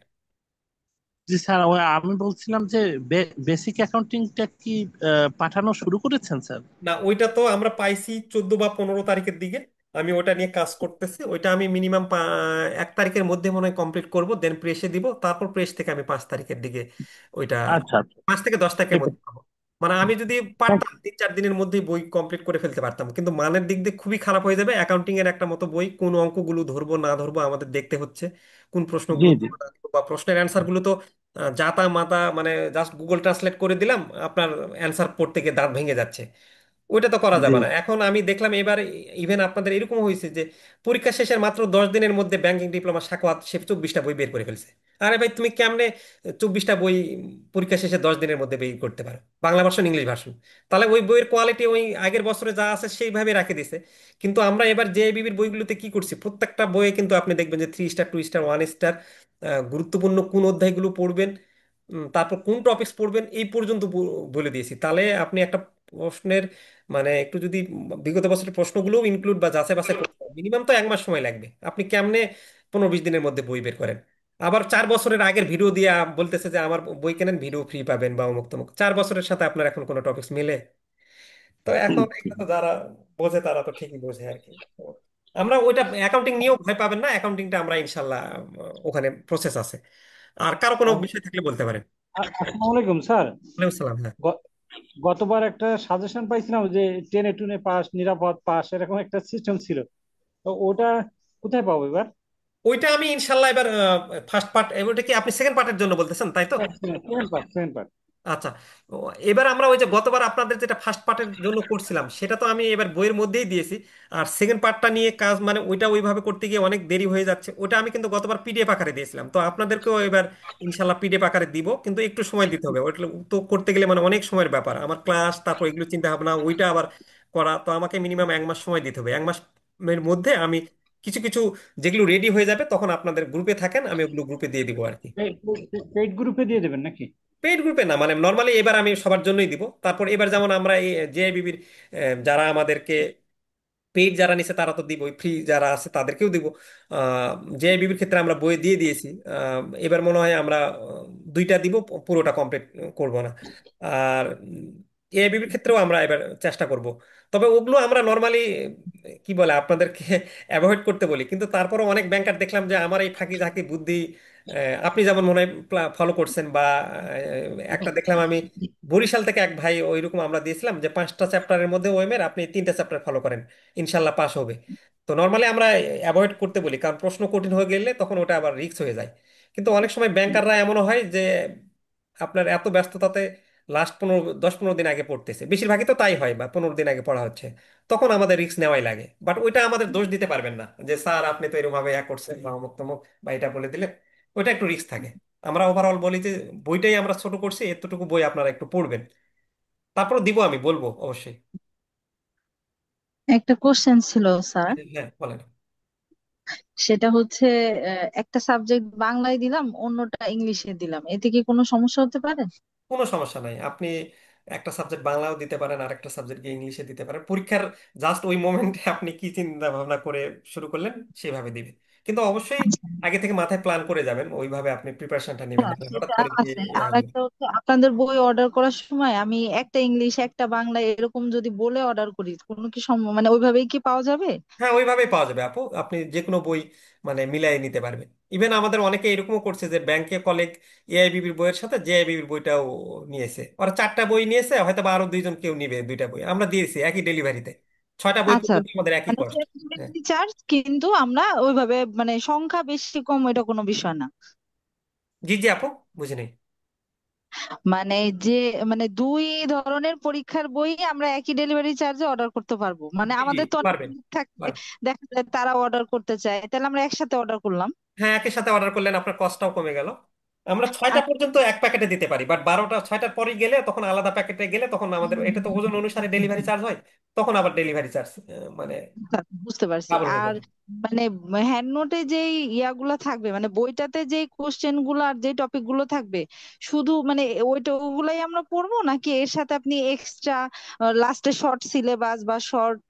জি স্যার, আমি বলছিলাম যে বেসিক অ্যাকাউন্টিংটা কি পাঠানো শুরু করেছেন স্যার? না, ওইটা তো আমরা পাইছি 14 বা 15 তারিখের দিকে। আমি ওটা নিয়ে কাজ করতেছি, ওইটা আমি মিনিমাম 1 তারিখের মধ্যে মনে হয় কমপ্লিট করব, দেন প্রেসে দিব। তারপর প্রেস থেকে আমি 5 তারিখের দিকে ওইটা, আচ্ছা আচ্ছা, 5 থেকে 10 তারিখের ঠিক মধ্যে আছে। পাবো। মানে আমি যদি পারতাম 3-4 দিনের মধ্যেই বই কমপ্লিট করে ফেলতে পারতাম, কিন্তু মানের দিক দিয়ে খুবই খারাপ হয়ে যাবে। অ্যাকাউন্টিং এর একটা মতো বই, কোন অঙ্কগুলো ধরবো না ধরবো আমাদের দেখতে হচ্ছে, কোন জি প্রশ্নগুলো জি। সমাধান করবো, বা প্রশ্নের অ্যান্সার গুলো তো জাতা মাতা, মানে জাস্ট গুগল ট্রান্সলেট করে দিলাম, আপনার অ্যান্সার পড়তে গিয়ে দাঁত ভেঙে যাচ্ছে। ওইটা তো করা জি। যাবে না। এখন আমি দেখলাম এবার ইভেন আপনাদের এরকম হয়েছে যে পরীক্ষা শেষের মাত্র 10 দিনের মধ্যে ব্যাংকিং ডিপ্লোমা সাকওয়াত সে 24টা বই বের করে ফেলছে। আরে ভাই, তুমি কেমনে 24টা বই পরীক্ষা শেষে 10 দিনের মধ্যে বের করতে পারো, বাংলা ভার্সন ইংলিশ ভার্সন? তাহলে ওই বইয়ের কোয়ালিটি ওই আগের বছরে যা আছে সেইভাবে রাখে দিছে। কিন্তু আমরা এবার জেবিবির বইগুলোতে কি করছি, প্রত্যেকটা বইয়ে কিন্তু আপনি দেখবেন যে 3 স্টার, 2 স্টার, 1 স্টার, গুরুত্বপূর্ণ কোন অধ্যায়গুলো পড়বেন, তারপর কোন টপিকস পড়বেন এই পর্যন্ত বলে দিয়েছি। তাহলে আপনি একটা প্রশ্নের, মানে একটু যদি বিগত বছরের প্রশ্নগুলো ইনক্লুড বা যাচাই বাছাই করতে মিনিমাম তো 1 মাস সময় লাগবে। আপনি কেমনে 15-20 দিনের মধ্যে বই বের করেন? আবার 4 বছরের আগের ভিডিও দিয়ে বলতেছে যে আমার বই কেনেন, ভিডিও ফ্রি পাবেন বা অমুক তমুক। 4 বছরের সাথে আপনার এখন কোনো টপিকস মিলে? তো এখন ঠিক এগুলো ঠিক। তো যারা বোঝে তারা তো ঠিকই বোঝে আর কি। তো আমরা ওইটা অ্যাকাউন্টিং নিয়েও ভয় পাবেন না, অ্যাকাউন্টিংটা আমরা ইনশাল্লাহ ওখানে প্রসেস আছে। আর কারো কোনো বিষয় থাকলে বলতে পারেন। আসসালামু আলাইকুম স্যার। ওয়ালাইকুম আসসালাম। হ্যাঁ, গ- গতবার একটা সাজেশন পাইছিলাম যে টেনে টুনে পাস, নিরাপদ পাস, এরকম একটা সিস্টেম ছিল। তো ওটা কোথায় পাবো এবার? ওইটা আমি ইনশাল্লাহ এবার ফার্স্ট পার্ট, ওইটা কি আপনি সেকেন্ড পার্টের জন্য বলতেছেন, তাই তো? Second part, second part. আচ্ছা, ও, এবার আমরা ওই যে গতবার আপনাদের যেটা ফার্স্ট পার্টের জন্য করছিলাম সেটা তো আমি এবার বইয়ের মধ্যেই দিয়েছি। আর সেকেন্ড পার্টটা নিয়ে কাজ, মানে ওইটা ওইভাবে করতে গিয়ে অনেক দেরি হয়ে যাচ্ছে। ওটা আমি কিন্তু গতবার পিডিএফ আকারে দিয়েছিলাম, তো আপনাদেরকেও এবার ইনশাল্লাহ পিডিএফ আকারে দিব, কিন্তু একটু সময় দিতে হবে। ওইটা তো করতে গেলে মানে অনেক সময়ের ব্যাপার, আমার ক্লাস, তারপর এগুলো চিন্তা ভাবনা, ওইটা আবার করা, তো আমাকে মিনিমাম 1 মাস সময় দিতে হবে। 1 মাসের মধ্যে আমি কিছু কিছু যেগুলো রেডি হয়ে যাবে তখন আপনাদের গ্রুপে থাকেন, আমি ওগুলো গ্রুপে দিয়ে দিব আর কি। পেইড গ্রুপে দিয়ে দেবেন নাকি? পেইড গ্রুপে না, মানে নর্মালি এবার আমি সবার জন্যই দিব। তারপর এবার যেমন আমরা এই জেআইবিবির যারা আমাদেরকে পেইড যারা নিছে তারা তো দিব, ফ্রি যারা আছে তাদেরকেও দিব। জেআইবিবির ক্ষেত্রে আমরা বই দিয়ে দিয়েছি। এবার মনে হয় আমরা 2টা দিব, পুরোটা কমপ্লিট করব না। আর এআইবিবির ক্ষেত্রেও আমরা এবার চেষ্টা করব তবে ওগুলো আমরা নর্মালি কি বলে আপনাদেরকে অ্যাভয়েড করতে বলি, কিন্তু তারপরও অনেক ব্যাংকার দেখলাম যে আমার এই ফাঁকি ঝাঁকি বুদ্ধি আপনি যেমন মনে হয় ফলো করছেন, বা একটা দেখলাম আমি বরিশাল থেকে এক ভাই ওইরকম আমরা দিয়েছিলাম যে 5টা চ্যাপ্টারের মধ্যে ওএম এর আপনি 3টা চ্যাপ্টার ফলো করেন, ইনশাল্লাহ পাস হবে। তো নর্মালি আমরা অ্যাভয়েড করতে বলি, কারণ প্রশ্ন কঠিন হয়ে গেলে তখন ওটা আবার রিস্ক হয়ে যায়। কিন্তু অনেক সময় ব্যাংকাররা এমনও হয় যে আপনার এত ব্যস্ততাতে লাস্ট 10-15 দিন আগে পড়তেছে, বেশিরভাগই তো তাই হয়, বা 15 দিন আগে পড়া হচ্ছে, তখন আমাদের রিস্ক নেওয়াই লাগে। বাট ওইটা আমাদের দোষ দিতে পারবেন না যে স্যার আপনি তো এরকম ভাবে করছেন বা অমুক তমুক বা এটা বলে দিলেন। ওইটা একটু রিস্ক থাকে। আমরা ওভারঅল বলি যে বইটাই আমরা ছোট করছি, এতটুকু বই আপনারা একটু পড়বেন। তারপর দিব, আমি বলবো অবশ্যই। একটা কোশ্চেন ছিল স্যার। হ্যাঁ বলেন। সেটা হচ্ছে একটা সাবজেক্ট বাংলায় দিলাম, অন্যটা ইংলিশে দিলাম, এতে কি কোনো সমস্যা হতে পারে? কোনো সমস্যা নাই, আপনি একটা সাবজেক্ট বাংলাও দিতে পারেন আর একটা সাবজেক্ট ইংলিশে দিতে পারেন। পরীক্ষার জাস্ট ওই মোমেন্টে আপনি কি চিন্তা ভাবনা করে শুরু করলেন সেভাবে দিবেন। কিন্তু অবশ্যই আচ্ছা। আগে থেকে মাথায় প্ল্যান করে যাবেন, ওইভাবে আপনি প্রিপারেশনটা নেবেন না, হ্যাঁ, হঠাৎ সেটা করে গিয়ে আছে। ইয়ে আর হবে। একটা হচ্ছে আপনাদের বই অর্ডার করার সময় আমি একটা ইংলিশ একটা বাংলা এরকম যদি বলে অর্ডার করি, কোনো কি মানে ওইভাবেই কি পাওয়া যাবে? হ্যাঁ ওইভাবেই পাওয়া যাবে আপু, আপনি যে কোনো বই মানে মিলাই নিতে পারবেন। ইভেন আমাদের অনেকে এরকমও করছে যে ব্যাংকে কলিগ এআইবিবির বইয়ের সাথে জেআইবিবির বইটাও নিয়েছে, ওরা 4টা বই নিয়েছে, হয়তো বা আরো 2জন কেউ নিবে 2টা বই, আমরা দিয়েছি একই ডেলিভারিতে, 6টা বই আচ্ছা, পর্যন্ত আমাদের একই মানে কস্ট। চার্জ, কিন্তু আমরা ওইভাবে মানে সংখ্যা বেশি কম এটা কোনো বিষয় না। জি জি আপু, বুঝিনি। মানে যে মানে দুই ধরনের পরীক্ষার বই আমরা একই ডেলিভারি চার্জে অর্ডার করতে পারবো, মানে জি জি আমাদের তো অনেক পারবেন। colleague থাকে, পারবেন। দেখা যায় তারা অর্ডার করতে চায়, তাহলে আমরা একসাথে অর্ডার করলাম। হ্যাঁ একই সাথে অর্ডার করলেন, আপনার কস্টটাও কমে গেল। আমরা 6টা আচ্ছা। পর্যন্ত এক প্যাকেটে দিতে পারি, বাট 6টার পরে গেলে তখন আলাদা প্যাকেটে গেলে তখন আমাদের এটা তো ওজন অনুসারে ডেলিভারি চার্জ হয়, তখন আবার ডেলিভারি চার্জ মানে আচ্ছা, বুঝতে পারছি। ডাবল হয়ে আর যাবে। মানে হ্যান্ড নোটে যে ইয়াগুলা থাকবে, মানে বইটাতে যে কোশ্চেন গুলো আর যে টপিক গুলো থাকবে, শুধু মানে ওইটা ওগুলাই আমরা পড়বো, নাকি এর সাথে আপনি এক্সট্রা লাস্টে শর্ট সিলেবাস বা শর্ট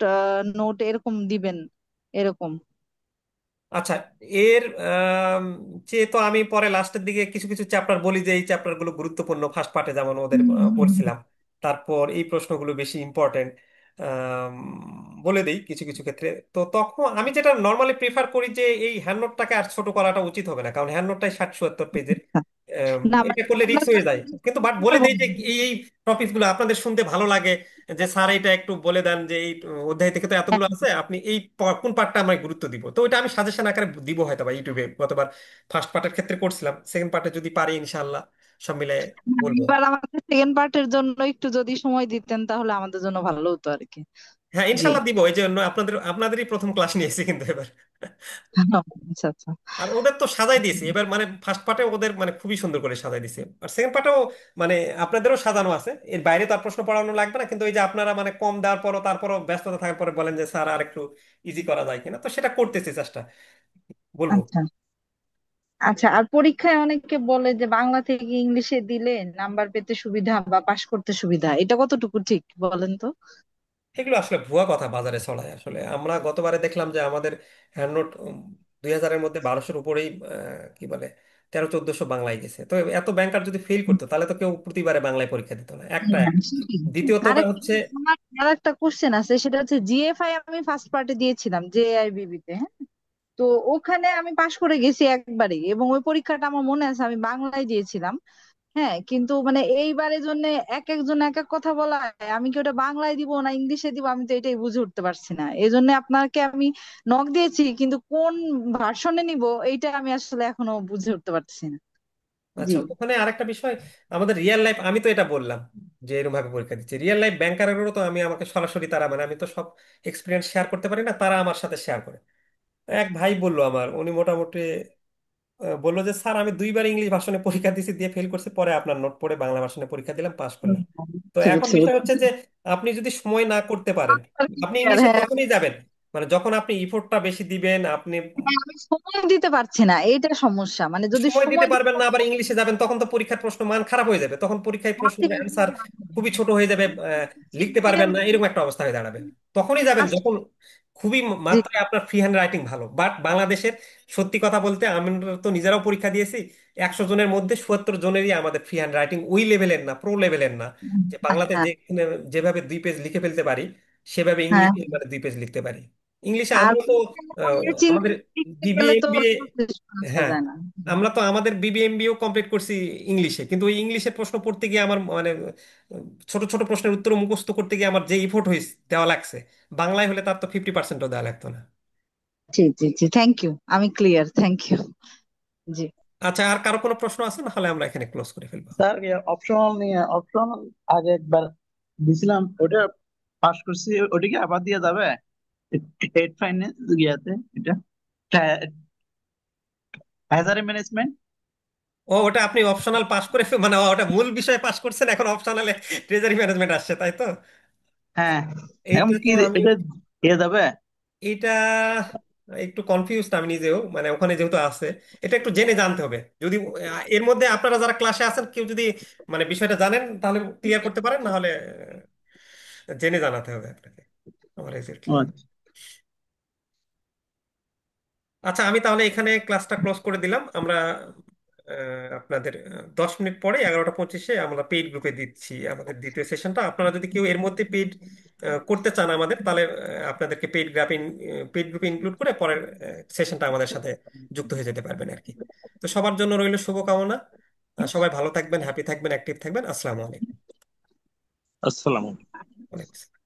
নোট এরকম দিবেন, এরকম? আচ্ছা, এর চেয়ে তো আমি পরে লাস্টের দিকে কিছু কিছু চ্যাপ্টার বলি যে এই চ্যাপ্টারগুলো গুরুত্বপূর্ণ, ফার্স্ট পার্টে যেমন ওদের পড়ছিলাম, তারপর এই প্রশ্নগুলো বেশি ইম্পর্টেন্ট বলে দেই কিছু কিছু ক্ষেত্রে। তো তখন আমি যেটা নর্মালি প্রিফার করি যে এই হ্যান্ড নোটটাকে আর ছোট করাটা উচিত হবে না, কারণ হ্যান্ড নোটটাই 60-70 পেজের। না এটা মানে করলে আমরা রিস্ক তো হয়ে যায়, কিন্তু বাট বলে দেই যে এই এই টপিকস গুলো আপনাদের শুনতে ভালো লাগে, যে স্যার এটা একটু বলে দেন যে এই অধ্যায় থেকে তো এতগুলো আছে, আপনি এই কোন পার্টটা আমি গুরুত্ব দিব, তো ওইটা আমি সাজেশন আকারে দিব হয়তো বা ইউটিউবে। গতবার ফার্স্ট পার্টের ক্ষেত্রে করছিলাম, সেকেন্ড পার্টে যদি পারি ইনশাআল্লাহ সব মিলে বলবো। এবার আমাদের সেকেন্ড পার্টের জন্য একটু যদি সময় দিতেন তাহলে আমাদের জন্য ভালো হতো আর কি। হ্যাঁ জি। ইনশাআল্লাহ দিব, এই জন্য আপনাদেরই প্রথম ক্লাস নিয়েছি কিন্তু এবার। আচ্ছা, আচ্ছা। আর ওদের তো সাজাই দিয়েছি এবার, মানে ফার্স্ট পার্টে ওদের মানে খুবই সুন্দর করে সাজাই দিয়েছি, আর সেকেন্ড পার্টেও মানে আপনাদেরও সাজানো আছে, এর বাইরে তো আর প্রশ্ন পড়ানো লাগবে না, কিন্তু ওই যে আপনারা মানে কম দেওয়ার পরও তারপরও ব্যস্ততা থাকার পরে বলেন যে স্যার আর একটু ইজি করা যায় কিনা, তো সেটা করতেছি চেষ্টা, বলবো। আচ্ছা, আচ্ছা। আর পরীক্ষায় অনেকে বলে যে বাংলা থেকে ইংলিশে দিলে নাম্বার পেতে সুবিধা বা পাশ করতে সুবিধা, এটা কতটুকু ঠিক বলেন তো? এগুলো আসলে ভুয়া কথা বাজারে ছড়ায়। আসলে আমরা গতবারে দেখলাম যে আমাদের হ্যান্ডনোট 2000-এর মধ্যে 1200-র উপরেই কি বলে 1300-1400 বাংলায় গেছে। তো এত ব্যাংকার যদি ফেল করতো তাহলে তো কেউ প্রতিবারে বাংলায় পরীক্ষা দিত না, একটা এক। দ্বিতীয়তটা আরেকটা হচ্ছে আমার আরেকটা কোশ্চেন আছে, সেটা হচ্ছে জিএফআই আমি ফার্স্ট পার্টে দিয়েছিলাম জেআইবিবি তে, হ্যাঁ? তো ওখানে আমি পাশ করে গেছি একবারই, এবং ওই পরীক্ষাটা আমার মনে আছে আমি বাংলায় দিয়েছিলাম। হ্যাঁ, কিন্তু মানে এইবারের জন্য এক একজন এক এক কথা বলায় আমি কি ওটা বাংলায় দিব না ইংলিশে দিব, আমি তো এটাই বুঝে উঠতে পারছি না। এই জন্য আপনাকে আমি নক দিয়েছি, কিন্তু কোন ভার্সনে নিব এইটা আমি আসলে এখনো বুঝে উঠতে পারছি না। জি। আচ্ছা, ওখানে আরেকটা বিষয়, আমাদের রিয়েল লাইফ, আমি তো এটা বললাম যে এরকম ভাবে পরীক্ষা দিচ্ছি, রিয়েল লাইফ ব্যাংকারেরও তো আমি আমাকে সরাসরি তারা মানে আমি তো সব এক্সপিরিয়েন্স শেয়ার করতে পারি না, তারা আমার সাথে শেয়ার করে। এক ভাই বললো আমার, উনি মোটামুটি বললো যে স্যার আমি 2বার ইংলিশ ভার্সনে পরীক্ষা দিয়েছি, দিয়ে ফেল করছি, পরে আপনার নোট পড়ে বাংলা ভার্সনে পরীক্ষা দিলাম, পাস করলাম। তো বুঝছি, এখন বুঝছি, বিষয় হচ্ছে বুঝছি। যে আপনি যদি সময় না করতে পারেন, আপনি আর ইংলিশে হ্যাঁ, তখনই যাবেন মানে যখন আপনি ইফোর্টটা বেশি দিবেন, আপনি আমি সময় দিতে পারছি না, এইটা সমস্যা। মানে যদি সময় দিতে সময় দিতে পারবেন না আবার পারতাম, ইংলিশে যাবেন, তখন তো পরীক্ষার প্রশ্ন মান খারাপ হয়ে যাবে, তখন পরীক্ষায় প্রশ্নের আর্টিকেল অ্যান্সার খুবই ছোট হয়ে যাবে, লিখতে পারবেন না, এরকম একটা অবস্থা হয়ে দাঁড়াবে। তখনই যাবেন যখন খুবই মাত্রায় আপনার ফ্রি হ্যান্ড রাইটিং ভালো। বাট বাংলাদেশের সত্যি কথা বলতে আমরা তো নিজেরাও পরীক্ষা দিয়েছি, 100 জনের মধ্যে 77 জনেরই আমাদের ফ্রি হ্যান্ড রাইটিং ওই লেভেলের না, প্রো লেভেলের না, যে বাংলাতে আচ্ছা, যে যেভাবে 2 পেজ লিখে ফেলতে পারি সেভাবে হ্যাঁ, ইংলিশে মানে 2 পেজ লিখতে পারি। ইংলিশে আর আমরা তো চিন্তা আমাদের লিখতে গেলে বিবিএ তো এমবিএ, process করা হ্যাঁ যায় না। আমরা তো আমাদের বিবিএ এমবিএও কমপ্লিট করছি ইংলিশে, কিন্তু ওই ইংলিশের প্রশ্ন পড়তে গিয়ে আমার মানে ছোট ছোট প্রশ্নের উত্তর মুখস্থ করতে গিয়ে আমার যে ইফোর্ট হয়েছে দেওয়া লাগছে, বাংলায় হলে তার তো 50%ও দেওয়া লাগতো না। জি জি জি, থ্যাংক ইউ, আমি ক্লিয়ার, থ্যাংক ইউ। জি। আচ্ছা, আর কারো কোনো প্রশ্ন আছে? না হলে আমরা এখানে ক্লোজ করে ফেলবো। স্যার অপশনাল নিয়ে অপশনাল আগে একবার দিছিলাম, ওটা পাস করছি, ওটা কি আবার দিয়ে যাবে ট্রেড ফাইন্যান্স ইয়াতে, এটা হ্যাজারি ম্যানেজমেন্ট? ওটা আপনি অপশনাল পাস করে মানে ওটা মূল বিষয়ে পাস করছেন, এখন অপশনালে ট্রেজারি ম্যানেজমেন্ট আসছে, তাই তো? হ্যাঁ, এখন এইটা কি তো আমি এটা দিয়ে যাবে? এটা একটু কনফিউজড আমি নিজেও, মানে ওখানে যেহেতু আছে, এটা একটু জেনে জানতে হবে। যদি এর মধ্যে আপনারা যারা ক্লাসে আছেন কেউ যদি মানে বিষয়টা জানেন তাহলে ক্লিয়ার করতে পারেন, না হলে জেনে জানাতে হবে আপনাকে। আমার এক্স্যাক্টলি ও জানি। আচ্ছা। আচ্ছা, আমি তাহলে এখানে ক্লাসটা ক্লোজ করে দিলাম। আমরা আপনাদের 10 মিনিট পরে 11টা 25-এ আমরা পেইড গ্রুপে দিচ্ছি আমাদের দ্বিতীয় সেশনটা। আপনারা যদি কেউ এর মধ্যে পেইড করতে চান আমাদের, তাহলে আপনাদেরকে পেইড গ্রুপে ইনক্লুড করে পরের সেশনটা আমাদের সাথে যুক্ত হয়ে যেতে পারবেন আর কি। তো সবার জন্য রইল শুভকামনা। সবাই ভালো থাকবেন, হ্যাপি থাকবেন, অ্যাক্টিভ থাকবেন। আসসালামু আলাইকুম। আসসালাম। ওয়ালাইকুম আসসালাম।